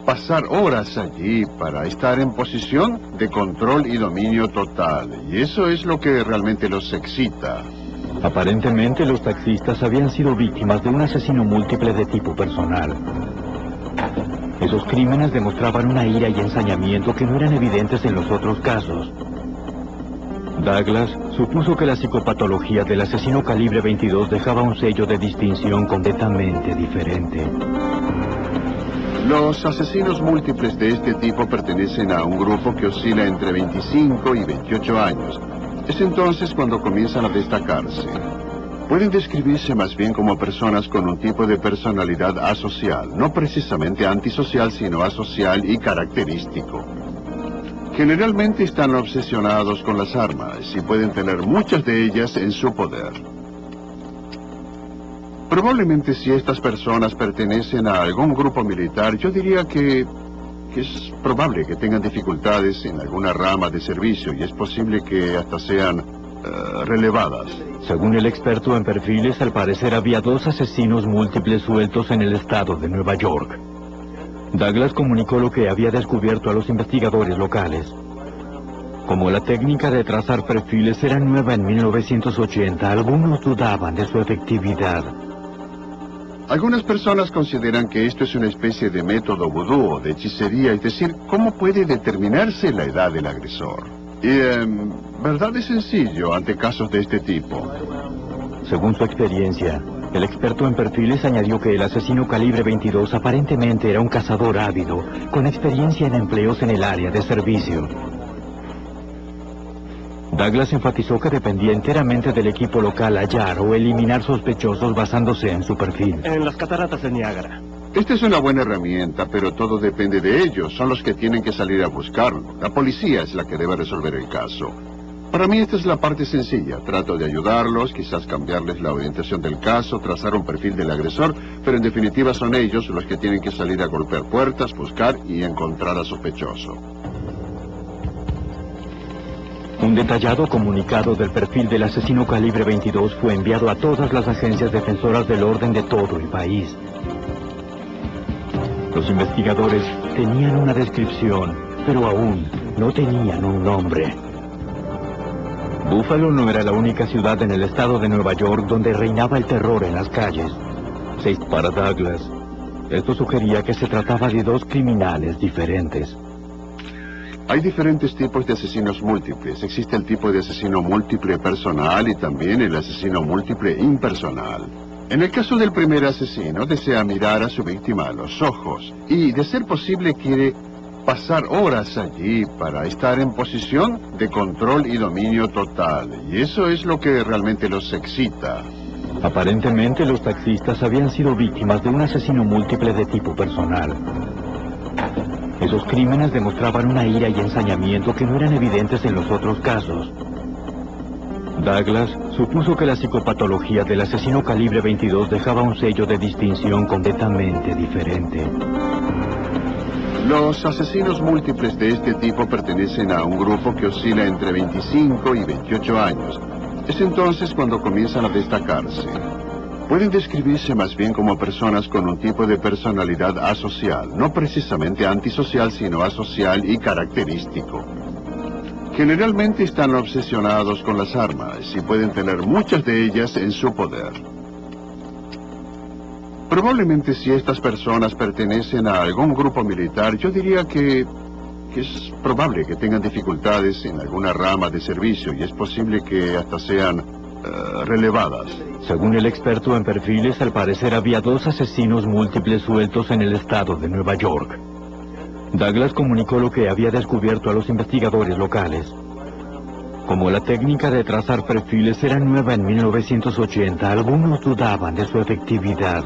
pasar horas allí para estar en posición de control y dominio total. Y eso es lo que realmente los excita. Aparentemente, los taxistas habían sido víctimas de un asesino múltiple de tipo personal. Esos crímenes demostraban una ira y ensañamiento que no eran evidentes en los otros casos. Douglas supuso que la psicopatología del asesino calibre 22 dejaba un sello de distinción completamente diferente. Los asesinos múltiples de este tipo pertenecen a un grupo que oscila entre 25 y 28 años. Es entonces cuando comienzan a destacarse. Pueden describirse más bien como personas con un tipo de personalidad asocial, no precisamente antisocial, sino asocial y característico. Generalmente están obsesionados con las armas y pueden tener muchas de ellas en su poder. Probablemente si estas personas pertenecen a algún grupo militar, yo diría que es probable que tengan dificultades en alguna rama de servicio y es posible que hasta sean relevadas. Según el experto en perfiles, al parecer había dos asesinos múltiples sueltos en el estado de Nueva York. Douglas comunicó lo que había descubierto a los investigadores locales. Como la técnica de trazar perfiles era nueva en 1980, algunos dudaban de su efectividad. Algunas personas consideran que esto es una especie de método vudú o de hechicería, es decir, ¿cómo puede determinarse la edad del agresor? Y verdad es sencillo ante casos de este tipo. Según su experiencia, el experto en perfiles añadió que el asesino calibre 22 aparentemente era un cazador ávido, con experiencia en empleos en el área de servicio. Douglas enfatizó que dependía enteramente del equipo local hallar o eliminar sospechosos basándose en su perfil. En las cataratas de Niágara. Esta es una buena herramienta, pero todo depende de ellos. Son los que tienen que salir a buscarlo. La policía es la que debe resolver el caso. Para mí esta es la parte sencilla. Trato de ayudarlos, quizás cambiarles la orientación del caso, trazar un perfil del agresor, pero en definitiva son ellos los que tienen que salir a golpear puertas, buscar y encontrar al sospechoso. Un detallado comunicado del perfil del asesino calibre 22 fue enviado a todas las agencias defensoras del orden de todo el país. Los investigadores tenían una descripción, pero aún no tenían un nombre. Buffalo no era la única ciudad en el estado de Nueva York donde reinaba el terror en las calles. Para Douglas, esto sugería que se trataba de dos criminales diferentes. Hay diferentes tipos de asesinos múltiples. Existe el tipo de asesino múltiple personal y también el asesino múltiple impersonal. En el caso del primer asesino, desea mirar a su víctima a los ojos y, de ser posible, quiere pasar horas allí para estar en posición de control y dominio total. Y eso es lo que realmente los excita. Aparentemente, los taxistas habían sido víctimas de un asesino múltiple de tipo personal. Esos crímenes demostraban una ira y ensañamiento que no eran evidentes en los otros casos. Douglas supuso que la psicopatología del asesino calibre 22 dejaba un sello de distinción completamente diferente. Los asesinos múltiples de este tipo pertenecen a un grupo que oscila entre 25 y 28 años. Es entonces cuando comienzan a destacarse. Pueden describirse más bien como personas con un tipo de personalidad asocial, no precisamente antisocial, sino asocial y característico. Generalmente están obsesionados con las armas y pueden tener muchas de ellas en su poder. Probablemente si estas personas pertenecen a algún grupo militar, yo diría que es probable que tengan dificultades en alguna rama de servicio y es posible que hasta sean relevadas. Según el experto en perfiles, al parecer había dos asesinos múltiples sueltos en el estado de Nueva York. Douglas comunicó lo que había descubierto a los investigadores locales. Como la técnica de trazar perfiles era nueva en 1980, algunos dudaban de su efectividad.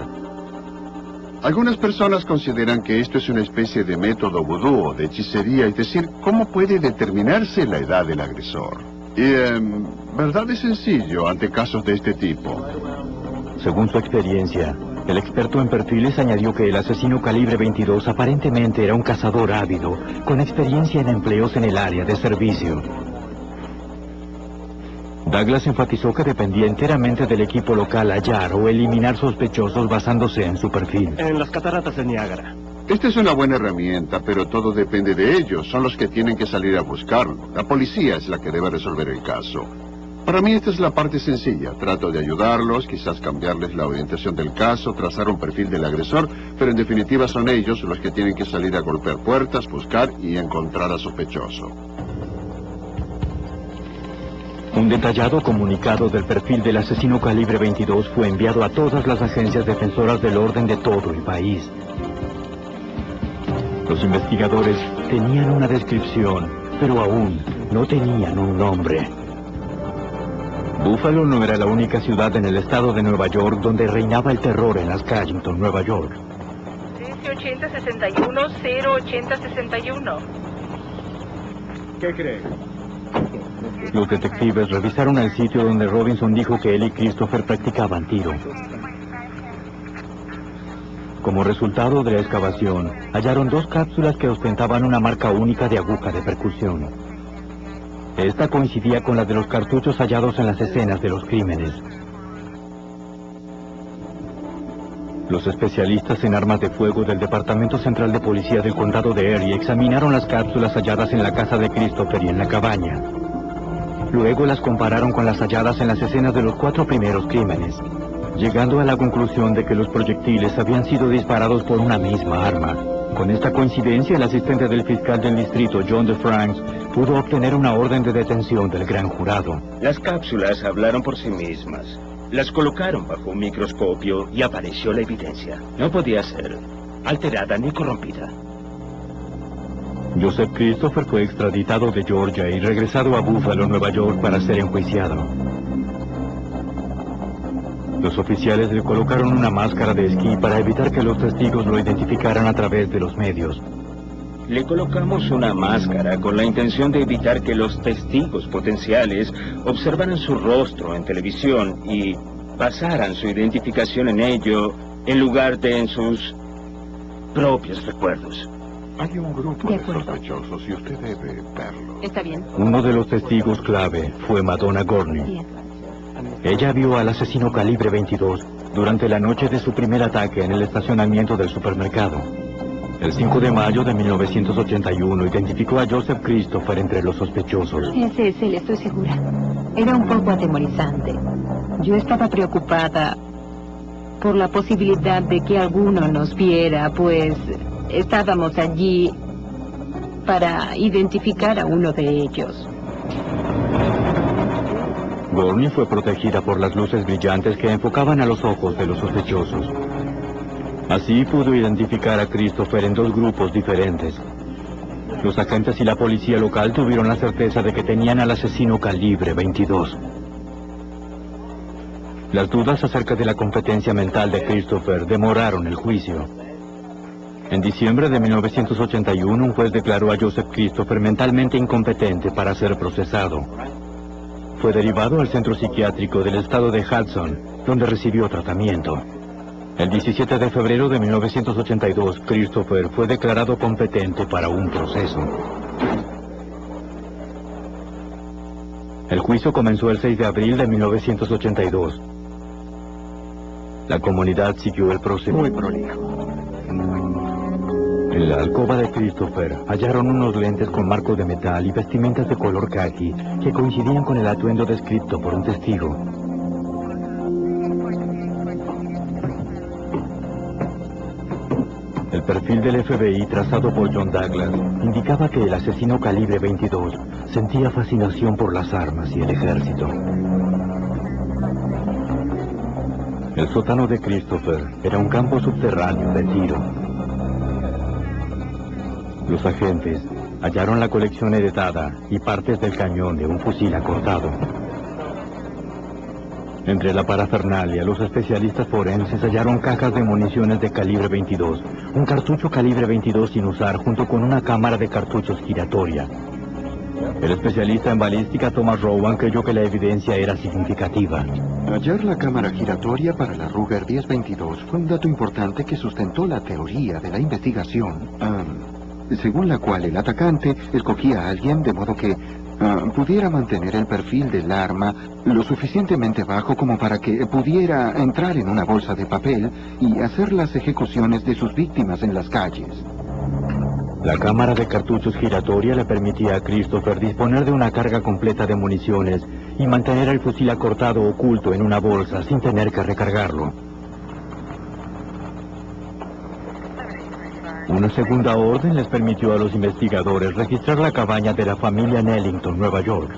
Algunas personas consideran que esto es una especie de método vudú o de hechicería, es decir, ¿cómo puede determinarse la edad del agresor? Y, verdad es sencillo ante casos de este tipo. Según su experiencia, el experto en perfiles añadió que el asesino calibre 22 aparentemente era un cazador ávido, con experiencia en empleos en el área de servicio. Douglas enfatizó que dependía enteramente del equipo local hallar o eliminar sospechosos basándose en su perfil. En las cataratas de Niágara. Esta es una buena herramienta, pero todo depende de ellos. Son los que tienen que salir a buscarlo. La policía es la que debe resolver el caso. Para mí esta es la parte sencilla. Trato de ayudarlos, quizás cambiarles la orientación del caso, trazar un perfil del agresor, pero en definitiva son ellos los que tienen que salir a golpear puertas, buscar y encontrar al sospechoso. Un detallado comunicado del perfil del asesino calibre 22 fue enviado a todas las agencias defensoras del orden de todo el país. Los investigadores tenían una descripción, pero aún no tenían un nombre. Buffalo no era la única ciudad en el estado de Nueva York donde reinaba el terror en las calles de Nueva York. 1380-61-080-61. ¿Qué cree? Los detectives revisaron el sitio donde Robinson dijo que él y Christopher practicaban tiro. Como resultado de la excavación, hallaron dos cápsulas que ostentaban una marca única de aguja de percusión. Esta coincidía con la de los cartuchos hallados en las escenas de los crímenes. Los especialistas en armas de fuego del Departamento Central de Policía del Condado de Erie examinaron las cápsulas halladas en la casa de Christopher y en la cabaña. Luego las compararon con las halladas en las escenas de los 4 primeros crímenes, llegando a la conclusión de que los proyectiles habían sido disparados por una misma arma. Con esta coincidencia, el asistente del fiscal del distrito, John DeFranks, pudo obtener una orden de detención del gran jurado. Las cápsulas hablaron por sí mismas. Las colocaron bajo un microscopio y apareció la evidencia. No podía ser alterada ni corrompida. Joseph Christopher fue extraditado de Georgia y regresado a Buffalo, Nueva York, para ser enjuiciado. Los oficiales le colocaron una máscara de esquí para evitar que los testigos lo identificaran a través de los medios. Le colocamos una máscara con la intención de evitar que los testigos potenciales observaran su rostro en televisión y basaran su identificación en ello en lugar de en sus propios recuerdos. Hay un grupo de sospechosos y usted debe verlo. Está bien. Uno de los testigos clave fue Madonna Gorney. Bien. Ella vio al asesino calibre 22 durante la noche de su primer ataque en el estacionamiento del supermercado. El 5 de mayo de 1981 identificó a Joseph Christopher entre los sospechosos. Ese es él, estoy segura. Era un poco atemorizante. Yo estaba preocupada por la posibilidad de que alguno nos viera, pues estábamos allí para identificar a uno de ellos. Gorney fue protegida por las luces brillantes que enfocaban a los ojos de los sospechosos. Así pudo identificar a Christopher en dos grupos diferentes. Los agentes y la policía local tuvieron la certeza de que tenían al asesino calibre 22. Las dudas acerca de la competencia mental de Christopher demoraron el juicio. En diciembre de 1981, un juez declaró a Joseph Christopher mentalmente incompetente para ser procesado. Fue derivado al centro psiquiátrico del estado de Hudson, donde recibió tratamiento. El 17 de febrero de 1982, Christopher fue declarado competente para un proceso. El juicio comenzó el 6 de abril de 1982. La comunidad siguió el proceso. Muy prolijo. En la alcoba de Christopher hallaron unos lentes con marcos de metal y vestimentas de color khaki que coincidían con el atuendo descrito por un testigo. El perfil del FBI trazado por John Douglas indicaba que el asesino calibre 22 sentía fascinación por las armas y el ejército. El sótano de Christopher era un campo subterráneo de tiro. Los agentes hallaron la colección heredada y partes del cañón de un fusil acortado. Entre la parafernalia, los especialistas forenses hallaron cajas de municiones de calibre 22, un cartucho calibre 22 sin usar junto con una cámara de cartuchos giratoria. El especialista en balística Thomas Rowan creyó que la evidencia era significativa. Hallar la cámara giratoria para la Ruger 1022 fue un dato importante que sustentó la teoría de la investigación, según la cual el atacante escogía a alguien de modo que pudiera mantener el perfil del arma lo suficientemente bajo como para que pudiera entrar en una bolsa de papel y hacer las ejecuciones de sus víctimas en las calles. La cámara de cartuchos giratoria le permitía a Christopher disponer de una carga completa de municiones y mantener el fusil acortado oculto en una bolsa sin tener que recargarlo. Una segunda orden les permitió a los investigadores registrar la cabaña de la familia en Ellington, Nueva York.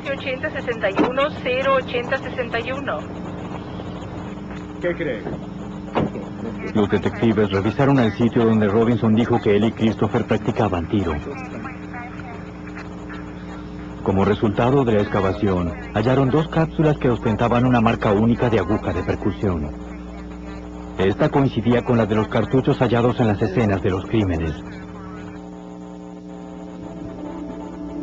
1380-61-080-61. ¿Qué cree? Los detectives revisaron el sitio donde Robinson dijo que él y Christopher practicaban tiro. Como resultado de la excavación, hallaron dos cápsulas que ostentaban una marca única de aguja de percusión. Esta coincidía con la de los cartuchos hallados en las escenas de los crímenes.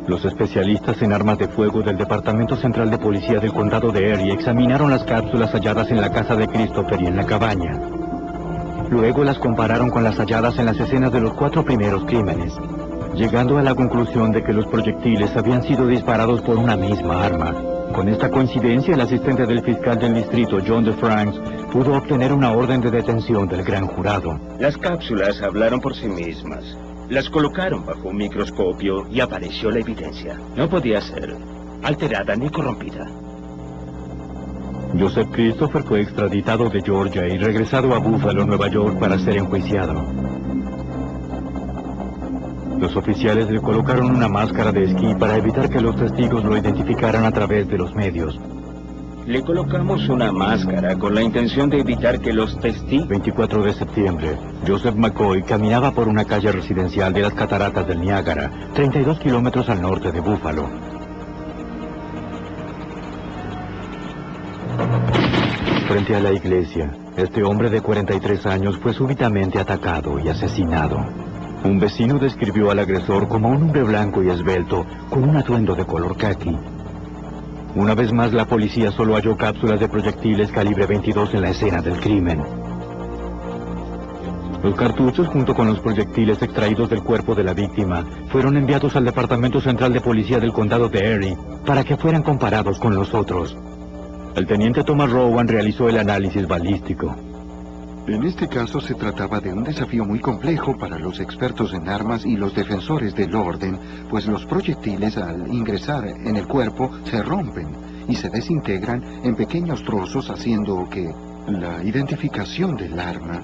Los especialistas en armas de fuego del Departamento Central de Policía del Condado de Erie examinaron las cápsulas halladas en la casa de Christopher y en la cabaña. Luego las compararon con las halladas en las escenas de los 4 primeros crímenes, llegando a la conclusión de que los proyectiles habían sido disparados por una misma arma. Con esta coincidencia, el asistente del fiscal del distrito, John DeFranks, pudo obtener una orden de detención del gran jurado. Las cápsulas hablaron por sí mismas. Las colocaron bajo un microscopio y apareció la evidencia. No podía ser alterada ni corrompida. Joseph Christopher fue extraditado de Georgia y regresado a Buffalo, Nueva York, para ser enjuiciado. Los oficiales le colocaron una máscara de esquí para evitar que los testigos lo identificaran a través de los medios. Le colocamos una máscara con la intención de evitar que los testigos... 24 de septiembre, Joseph McCoy caminaba por una calle residencial de las cataratas del Niágara, 32 kilómetros al norte de Búfalo. Frente a la iglesia, este hombre de 43 años fue súbitamente atacado y asesinado. Un vecino describió al agresor como un hombre blanco y esbelto, con un atuendo de color caqui. Una vez más, la policía solo halló cápsulas de proyectiles calibre 22 en la escena del crimen. Los cartuchos, junto con los proyectiles extraídos del cuerpo de la víctima, fueron enviados al Departamento Central de Policía del Condado de Erie para que fueran comparados con los otros. El teniente Thomas Rowan realizó el análisis balístico. En este caso se trataba de un desafío muy complejo para los expertos en armas y los defensores del orden, pues los proyectiles al ingresar en el cuerpo se rompen y se desintegran en pequeños trozos, haciendo que la identificación del arma,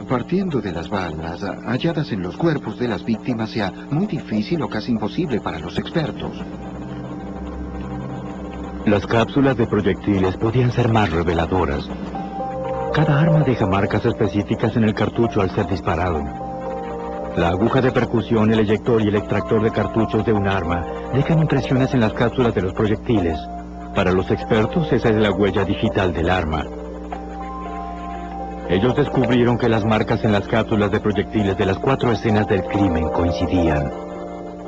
partiendo de las balas halladas en los cuerpos de las víctimas, sea muy difícil o casi imposible para los expertos. Las cápsulas de proyectiles podían ser más reveladoras. Cada arma deja marcas específicas en el cartucho al ser disparado. La aguja de percusión, el eyector y el extractor de cartuchos de un arma dejan impresiones en las cápsulas de los proyectiles. Para los expertos, esa es la huella digital del arma. Ellos descubrieron que las marcas en las cápsulas de proyectiles de las 4 escenas del crimen coincidían.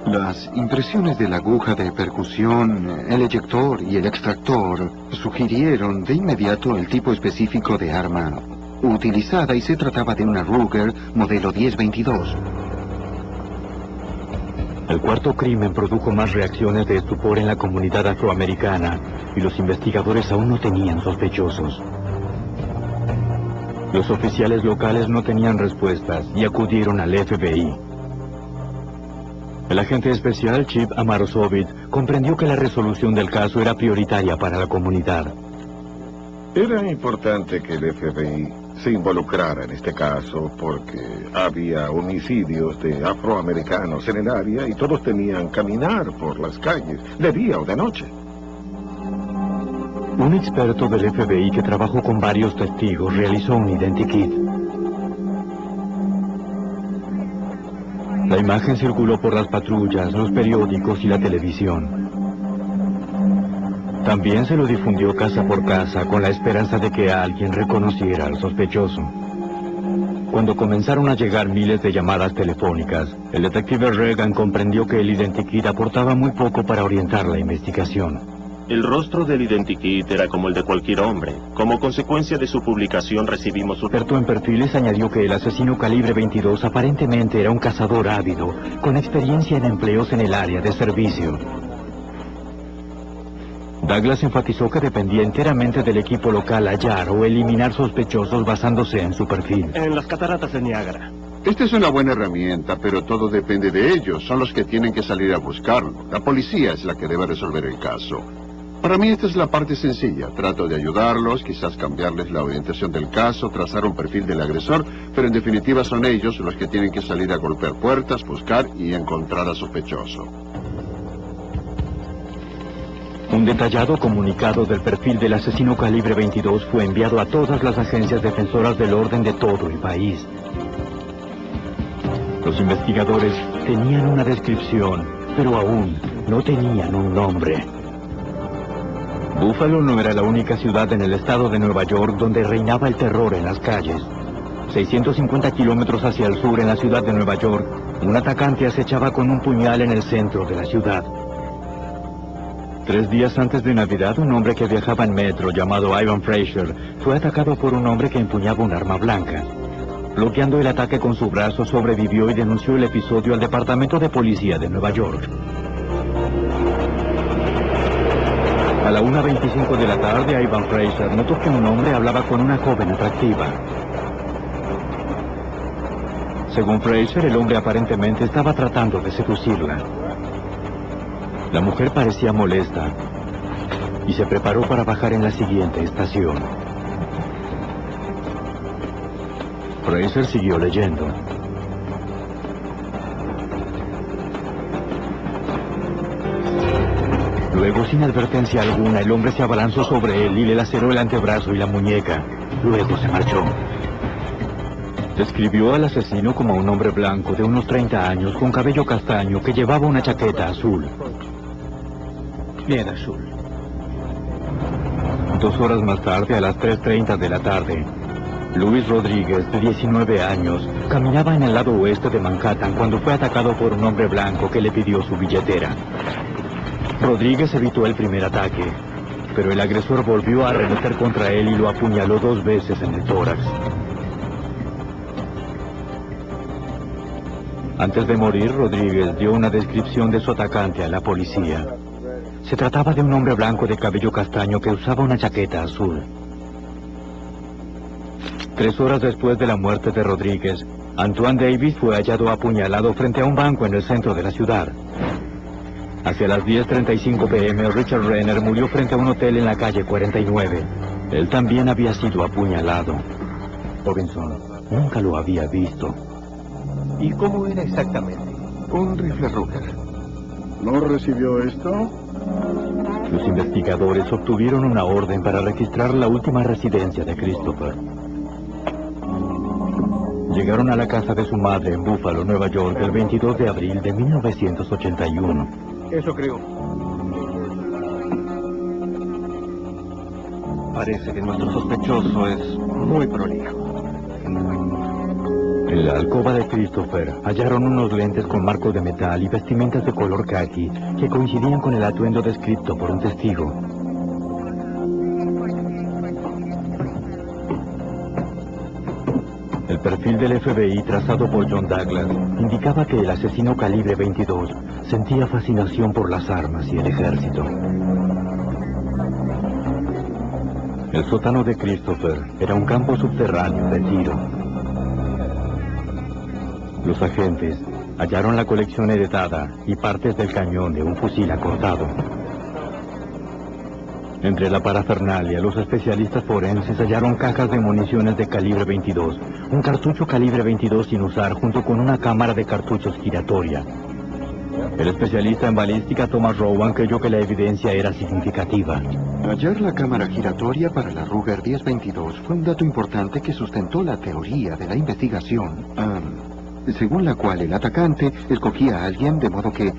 Las impresiones de la aguja de percusión, el eyector y el extractor sugirieron de inmediato el tipo específico de arma utilizada, y se trataba de una Ruger modelo 1022. El cuarto crimen produjo más reacciones de estupor en la comunidad afroamericana y los investigadores aún no tenían sospechosos. Los oficiales locales no tenían respuestas y acudieron al FBI. El agente especial Chip Amarosovich comprendió que la resolución del caso era prioritaria para la comunidad. Era importante que el FBI se involucrara en este caso porque había homicidios de afroamericanos en el área y todos temían caminar por las calles, de día o de noche. Un experto del FBI que trabajó con varios testigos realizó un identikit. La imagen circuló por las patrullas, los periódicos y la televisión. También se lo difundió casa por casa con la esperanza de que alguien reconociera al sospechoso. Cuando comenzaron a llegar miles de llamadas telefónicas, el detective Reagan comprendió que el identikit aportaba muy poco para orientar la investigación. El rostro del identikit era como el de cualquier hombre. Como consecuencia de su publicación recibimos un... experto en perfiles añadió que el asesino calibre 22 aparentemente era un cazador ávido, con experiencia en empleos en el área de servicio. Douglas enfatizó que dependía enteramente del equipo local hallar o eliminar sospechosos basándose en su perfil. En las cataratas del Niágara. Esta es una buena herramienta, pero todo depende de ellos. Son los que tienen que salir a buscarlo. La policía es la que debe resolver el caso. Para mí esta es la parte sencilla. Trato de ayudarlos, quizás cambiarles la orientación del caso, trazar un perfil del agresor, pero en definitiva son ellos los que tienen que salir a golpear puertas, buscar y encontrar al sospechoso. Un detallado comunicado del perfil del asesino calibre 22 fue enviado a todas las agencias defensoras del orden de todo el país. Los investigadores tenían una descripción, pero aún no tenían un nombre. Búfalo no era la única ciudad en el estado de Nueva York donde reinaba el terror en las calles. 650 kilómetros hacia el sur, en la ciudad de Nueva York, un atacante acechaba con un puñal en el centro de la ciudad. 3 días antes de Navidad, un hombre que viajaba en metro, llamado Ivan Fraser, fue atacado por un hombre que empuñaba un arma blanca. Bloqueando el ataque con su brazo, sobrevivió y denunció el episodio al Departamento de Policía de Nueva York. A la 1:25 de la tarde, Ivan Fraser notó que un hombre hablaba con una joven atractiva. Según Fraser, el hombre aparentemente estaba tratando de seducirla. La mujer parecía molesta y se preparó para bajar en la siguiente estación. Fraser siguió leyendo. Luego sin advertencia alguna, el hombre se abalanzó sobre él y le laceró el antebrazo y la muñeca. Luego se marchó. Describió al asesino como un hombre blanco de unos 30 años, con cabello castaño, que llevaba una chaqueta azul. Bien azul. 2 horas más tarde, a las 3:30 de la tarde, Luis Rodríguez, de 19 años, caminaba en el lado oeste de Manhattan cuando fue atacado por un hombre blanco que le pidió su billetera. Rodríguez evitó el primer ataque, pero el agresor volvió a arremeter contra él y lo apuñaló 2 veces en el tórax. Antes de morir, Rodríguez dio una descripción de su atacante a la policía. Se trataba de un hombre blanco de cabello castaño que usaba una chaqueta azul. 3 horas después de la muerte de Rodríguez, Antoine Davis fue hallado apuñalado frente a un banco en el centro de la ciudad. Hacia las 10:35 p.m., Richard Renner murió frente a un hotel en la calle 49. Él también había sido apuñalado. Robinson nunca lo había visto. ¿Y cómo era exactamente? Un rifle Ruger. ¿No recibió esto? Los investigadores obtuvieron una orden para registrar la última residencia de Christopher. Llegaron a la casa de su madre en Buffalo, Nueva York, el 22 de abril de 1981. Eso creo. Parece que nuestro sospechoso es muy prolijo. En la alcoba de Christopher hallaron unos lentes con marcos de metal y vestimentas de color khaki que coincidían con el atuendo descrito por un testigo. El perfil del FBI trazado por John Douglas indicaba que el asesino calibre 22 sentía fascinación por las armas y el ejército. El sótano de Christopher era un campo subterráneo de tiro. Los agentes hallaron la colección heredada y partes del cañón de un fusil acortado. Entre la parafernalia, los especialistas forenses hallaron cajas de municiones de calibre 22, un cartucho calibre 22 sin usar junto con una cámara de cartuchos giratoria. El especialista en balística Thomas Rowan creyó que la evidencia era significativa. Hallar la cámara giratoria para la Ruger 1022 fue un dato importante que sustentó la teoría de la investigación, según la cual el atacante escogía a alguien de modo que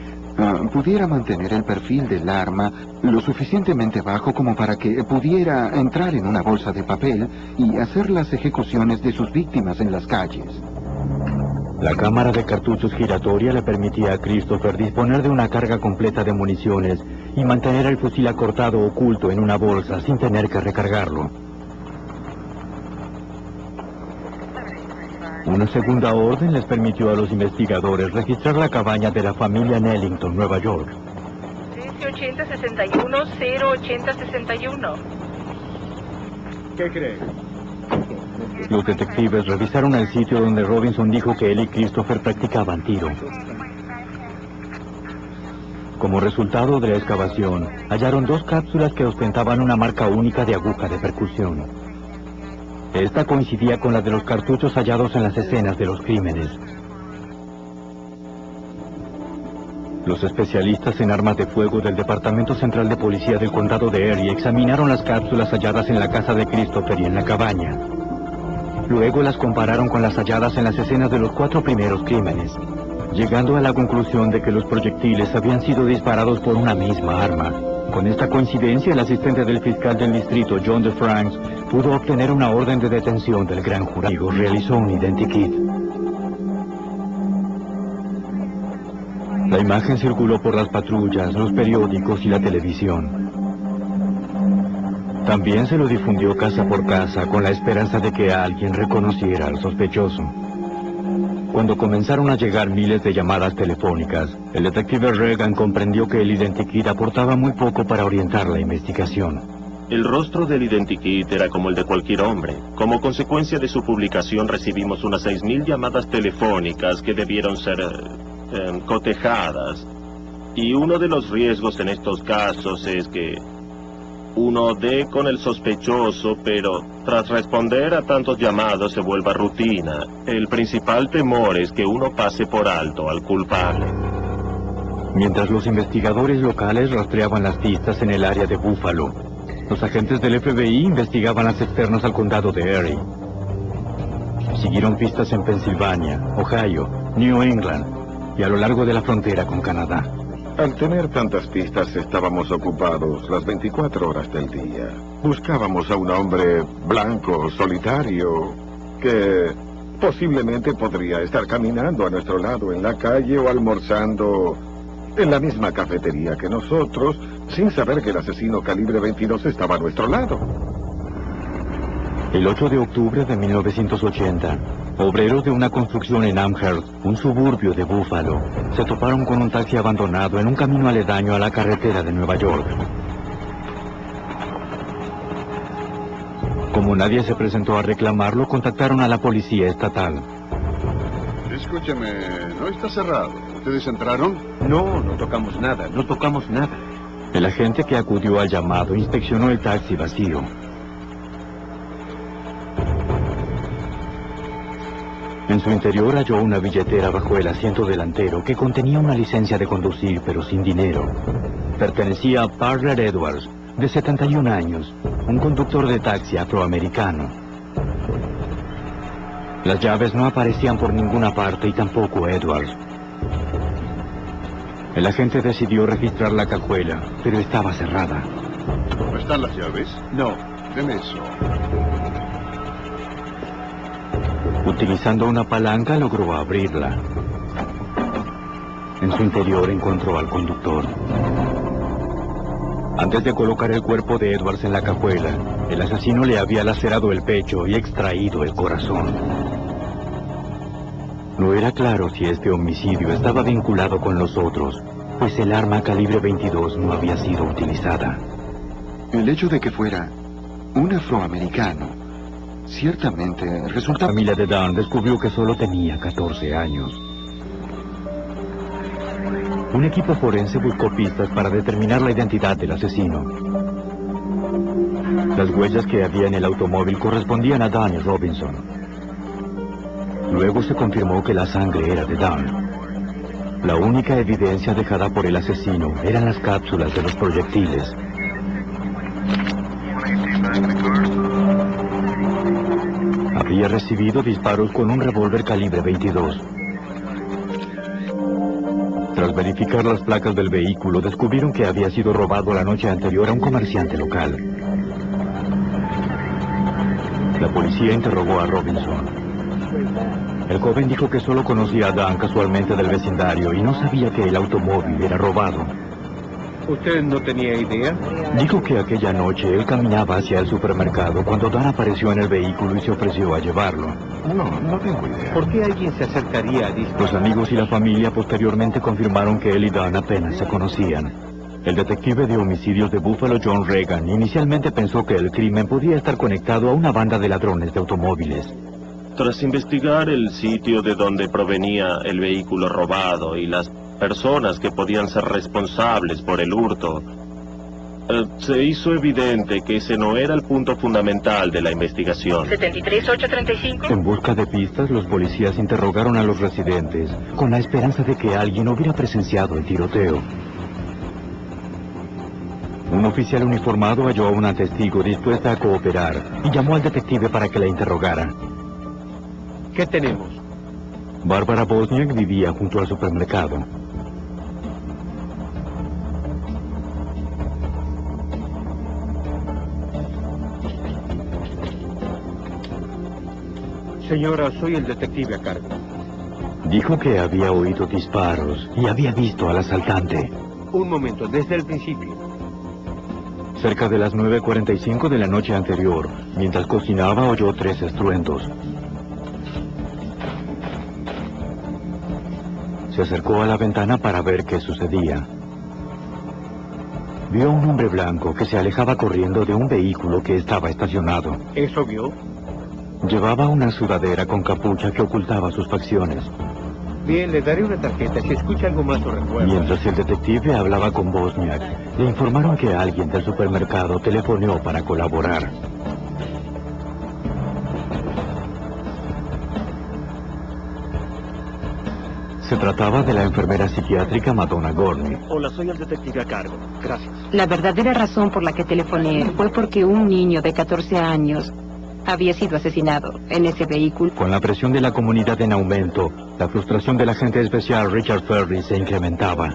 pudiera mantener el perfil del arma lo suficientemente bajo como para que pudiera entrar en una bolsa de papel y hacer las ejecuciones de sus víctimas en las calles. La cámara de cartuchos giratoria le permitía a Christopher disponer de una carga completa de municiones y mantener el fusil acortado oculto en una bolsa sin tener que recargarlo. Una segunda orden les permitió a los investigadores registrar la cabaña de la familia Nellington, Nueva York. 138061-08061. ¿Qué cree? Los detectives revisaron el sitio donde Robinson dijo que él y Christopher practicaban tiro. Como resultado de la excavación, hallaron 2 cápsulas que ostentaban una marca única de aguja de percusión. Esta coincidía con la de los cartuchos hallados en las escenas de los crímenes. Los especialistas en armas de fuego del Departamento Central de Policía del Condado de Erie examinaron las cápsulas halladas en la casa de Christopher y en la cabaña. Luego las compararon con las halladas en las escenas de los 4 primeros crímenes, llegando a la conclusión de que los proyectiles habían sido disparados por una misma arma. Con esta coincidencia, el asistente del fiscal del distrito, John DeFranks, pudo obtener una orden de detención del gran jurado. Realizó un identikit. La imagen circuló por las patrullas, los periódicos y la televisión. También se lo difundió casa por casa con la esperanza de que alguien reconociera al sospechoso. Cuando comenzaron a llegar miles de llamadas telefónicas, el detective Reagan comprendió que el identikit aportaba muy poco para orientar la investigación. El rostro del identikit era como el de cualquier hombre. Como consecuencia de su publicación recibimos unas 6.000 llamadas telefónicas que debieron ser cotejadas. Y uno de los riesgos en estos casos es que uno dé con el sospechoso, pero tras responder a tantos llamados se vuelva rutina. El principal temor es que uno pase por alto al culpable. Mientras los investigadores locales rastreaban las pistas en el área de Buffalo, los agentes del FBI investigaban las externas al condado de Erie. Siguieron pistas en Pensilvania, Ohio, New England y a lo largo de la frontera con Canadá. Al tener tantas pistas estábamos ocupados las 24 horas del día. Buscábamos a un hombre blanco, solitario, que posiblemente podría estar caminando a nuestro lado en la calle o almorzando en la misma cafetería que nosotros, sin saber que el asesino calibre 22 estaba a nuestro lado. El 8 de octubre de 1980, obreros de una construcción en Amherst, un suburbio de Buffalo, se toparon con un taxi abandonado en un camino aledaño a la carretera de Nueva York. Como nadie se presentó a reclamarlo, contactaron a la policía estatal. Escúcheme, no está cerrado. ¿Ustedes entraron? No, no tocamos nada, no tocamos nada. El agente que acudió al llamado inspeccionó el taxi vacío. En su interior halló una billetera bajo el asiento delantero que contenía una licencia de conducir, pero sin dinero. Pertenecía a Parler Edwards, de 71 años, un conductor de taxi afroamericano. Las llaves no aparecían por ninguna parte y tampoco Edwards. El agente decidió registrar la cajuela, pero estaba cerrada. ¿No están las llaves? No. Deme eso. Utilizando una palanca logró abrirla. En su interior encontró al conductor. Antes de colocar el cuerpo de Edwards en la cajuela, el asesino le había lacerado el pecho y extraído el corazón. No era claro si este homicidio estaba vinculado con los otros, pues el arma calibre 22 no había sido utilizada. El hecho de que fuera un afroamericano ciertamente resulta... La familia de Dunn descubrió que solo tenía 14 años. Un equipo forense buscó pistas para determinar la identidad del asesino. Las huellas que había en el automóvil correspondían a Danny Robinson. Luego se confirmó que la sangre era de Dunn. La única evidencia dejada por el asesino eran las cápsulas de los proyectiles. Había recibido disparos con un revólver calibre 22. Tras verificar las placas del vehículo, descubrieron que había sido robado la noche anterior a un comerciante local. La policía interrogó a Robinson. El joven dijo que solo conocía a Dan casualmente del vecindario y no sabía que el automóvil era robado. ¿Usted no tenía idea? Dijo que aquella noche él caminaba hacia el supermercado cuando Dan apareció en el vehículo y se ofreció a llevarlo. No tengo idea. ¿Por qué alguien se acercaría a disparar? Los amigos y la familia posteriormente confirmaron que él y Dan apenas se conocían. El detective de homicidios de Buffalo, John Reagan, inicialmente pensó que el crimen podía estar conectado a una banda de ladrones de automóviles. Tras investigar el sitio de donde provenía el vehículo robado y las personas que podían ser responsables por el hurto, se hizo evidente que ese no era el punto fundamental de la investigación. 73835. En busca de pistas, los policías interrogaron a los residentes con la esperanza de que alguien hubiera presenciado el tiroteo. Un oficial uniformado halló a una testigo dispuesta a cooperar y llamó al detective para que la interrogara. ¿Qué tenemos? Bárbara Bosniak vivía junto al supermercado. Señora, soy el detective a cargo. Dijo que había oído disparos y había visto al asaltante. Un momento, desde el principio. Cerca de las 9:45 de la noche anterior, mientras cocinaba, oyó 3 estruendos. Se acercó a la ventana para ver qué sucedía. Vio a un hombre blanco que se alejaba corriendo de un vehículo que estaba estacionado. ¿Eso vio? Llevaba una sudadera con capucha que ocultaba sus facciones. Bien, le daré una tarjeta. Si escucha algo más, lo recuerda. Mientras el detective hablaba con Bosniak, le informaron que alguien del supermercado telefoneó para colaborar. Se trataba de la enfermera psiquiátrica Madonna Gorney. Hola, soy el detective a cargo. Gracias. La verdadera razón por la que telefoné fue porque un niño de 14 años había sido asesinado en ese vehículo. Con la presión de la comunidad en aumento, la frustración del agente especial Richard Ferry se incrementaba.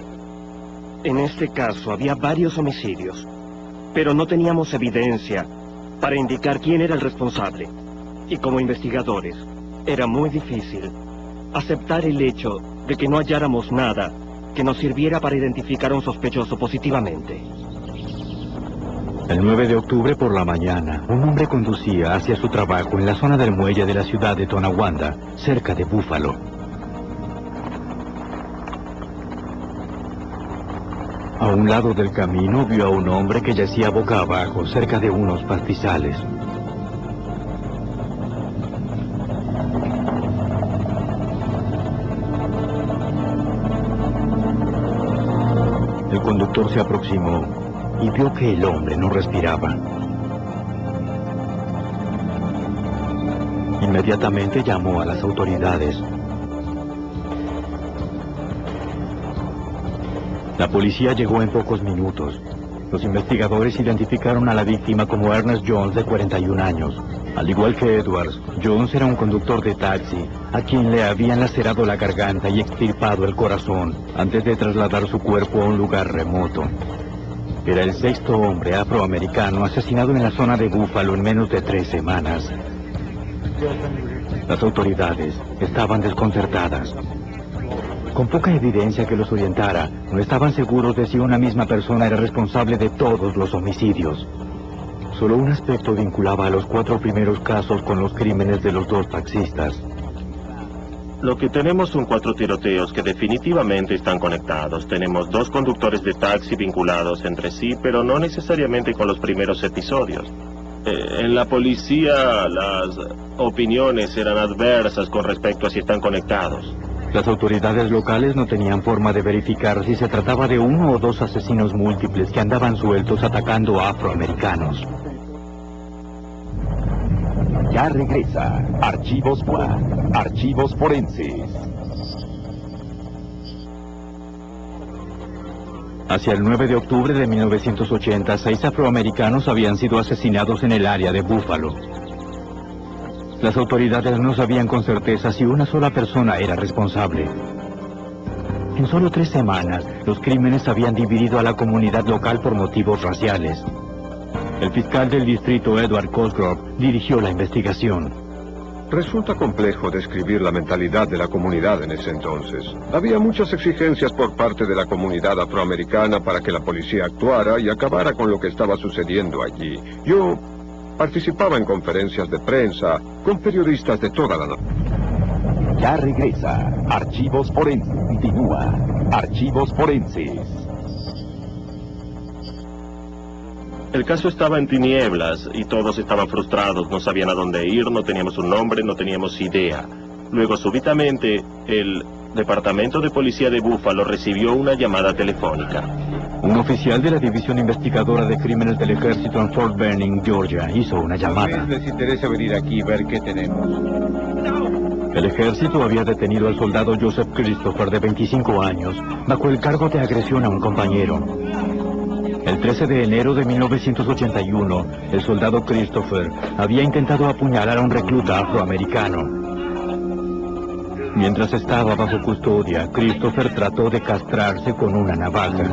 En este caso había varios homicidios, pero no teníamos evidencia para indicar quién era el responsable. Y como investigadores, era muy difícil aceptar el hecho de que no halláramos nada que nos sirviera para identificar a un sospechoso positivamente. El 9 de octubre por la mañana, un hombre conducía hacia su trabajo en la zona del muelle de la ciudad de Tonawanda, cerca de Búfalo. A un lado del camino vio a un hombre que yacía boca abajo, cerca de unos pastizales. El conductor se aproximó y vio que el hombre no respiraba. Inmediatamente llamó a las autoridades. La policía llegó en pocos minutos. Los investigadores identificaron a la víctima como Ernest Jones, de 41 años. Al igual que Edwards, Jones era un conductor de taxi, a quien le habían lacerado la garganta y extirpado el corazón antes de trasladar su cuerpo a un lugar remoto. Era el sexto hombre afroamericano asesinado en la zona de Búfalo en menos de 3 semanas. Las autoridades estaban desconcertadas. Con poca evidencia que los orientara, no estaban seguros de si una misma persona era responsable de todos los homicidios. Solo un aspecto vinculaba a los 4 primeros casos con los crímenes de los 2 taxistas. Lo que tenemos son 4 tiroteos que definitivamente están conectados. Tenemos 2 conductores de taxi vinculados entre sí, pero no necesariamente con los primeros episodios. En la policía, las opiniones eran adversas con respecto a si están conectados. Las autoridades locales no tenían forma de verificar si se trataba de 1 o 2 asesinos múltiples que andaban sueltos atacando a afroamericanos. Ya regresa Archivos WAD, Archivos Forenses. Hacia el 9 de octubre de 1980, 6 afroamericanos habían sido asesinados en el área de Búfalo. Las autoridades no sabían con certeza si una sola persona era responsable. En solo 3 semanas, los crímenes habían dividido a la comunidad local por motivos raciales. El fiscal del distrito, Edward Cosgrove, dirigió la investigación. Resulta complejo describir la mentalidad de la comunidad en ese entonces. Había muchas exigencias por parte de la comunidad afroamericana para que la policía actuara y acabara con lo que estaba sucediendo allí. Yo participaba en conferencias de prensa con periodistas de toda la nación. Ya regresa Archivos Forenses. Continúa Archivos Forenses. El caso estaba en tinieblas y todos estaban frustrados, no sabían a dónde ir, no teníamos un nombre, no teníamos idea. Luego, súbitamente, el Departamento de Policía de Búfalo recibió una llamada telefónica. Un oficial de la División Investigadora de Crímenes del Ejército en Fort Benning, Georgia, hizo una llamada. Les interesa venir aquí y ver qué tenemos. El ejército había detenido al soldado Joseph Christopher, de 25 años, bajo el cargo de agresión a un compañero. El 13 de enero de 1981, el soldado Christopher había intentado apuñalar a un recluta afroamericano. Mientras estaba bajo custodia, Christopher trató de castrarse con una navaja.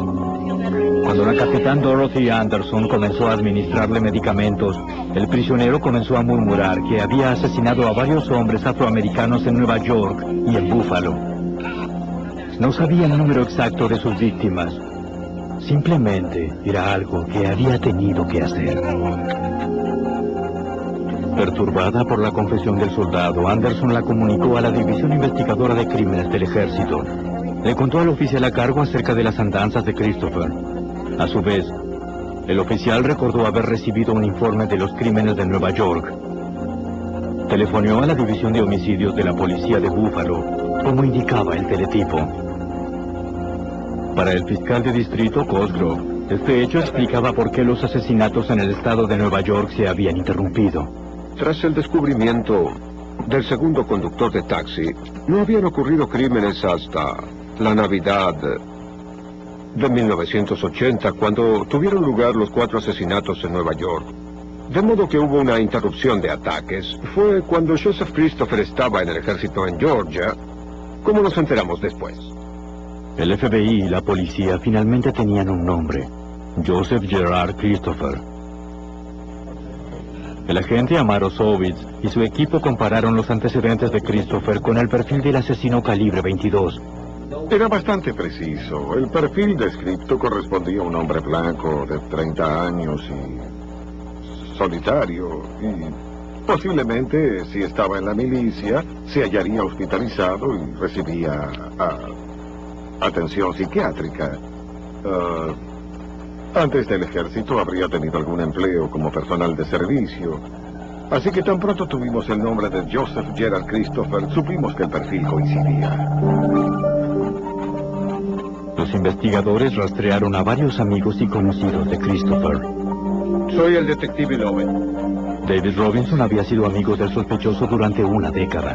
Cuando la capitán Dorothy Anderson comenzó a administrarle medicamentos, el prisionero comenzó a murmurar que había asesinado a varios hombres afroamericanos en Nueva York y en Búfalo. No sabía el número exacto de sus víctimas. Simplemente era algo que había tenido que hacer. Perturbada por la confesión del soldado, Anderson la comunicó a la División Investigadora de Crímenes del Ejército. Le contó al oficial a cargo acerca de las andanzas de Christopher. A su vez, el oficial recordó haber recibido un informe de los crímenes de Nueva York. Telefoneó a la División de Homicidios de la Policía de Búfalo, como indicaba el teletipo. Para el fiscal de distrito, Cosgrove, este hecho explicaba por qué los asesinatos en el estado de Nueva York se habían interrumpido. Tras el descubrimiento del segundo conductor de taxi, no habían ocurrido crímenes hasta la Navidad de 1980, cuando tuvieron lugar los 4 asesinatos en Nueva York. De modo que hubo una interrupción de ataques. Fue cuando Joseph Christopher estaba en el ejército en Georgia, como nos enteramos después. El FBI y la policía finalmente tenían un nombre: Joseph Gerard Christopher. El agente Amaro Sovitz y su equipo compararon los antecedentes de Christopher con el perfil del asesino calibre 22. Era bastante preciso. El perfil descrito correspondía a un hombre blanco de 30 años y solitario. Y posiblemente, si estaba en la milicia, se hallaría hospitalizado y recibía atención psiquiátrica. Antes del ejército habría tenido algún empleo como personal de servicio. Así que tan pronto tuvimos el nombre de Joseph Gerard Christopher, supimos que el perfil coincidía. Los investigadores rastrearon a varios amigos y conocidos de Christopher. Soy el detective Loven. David Robinson había sido amigo del sospechoso durante una década.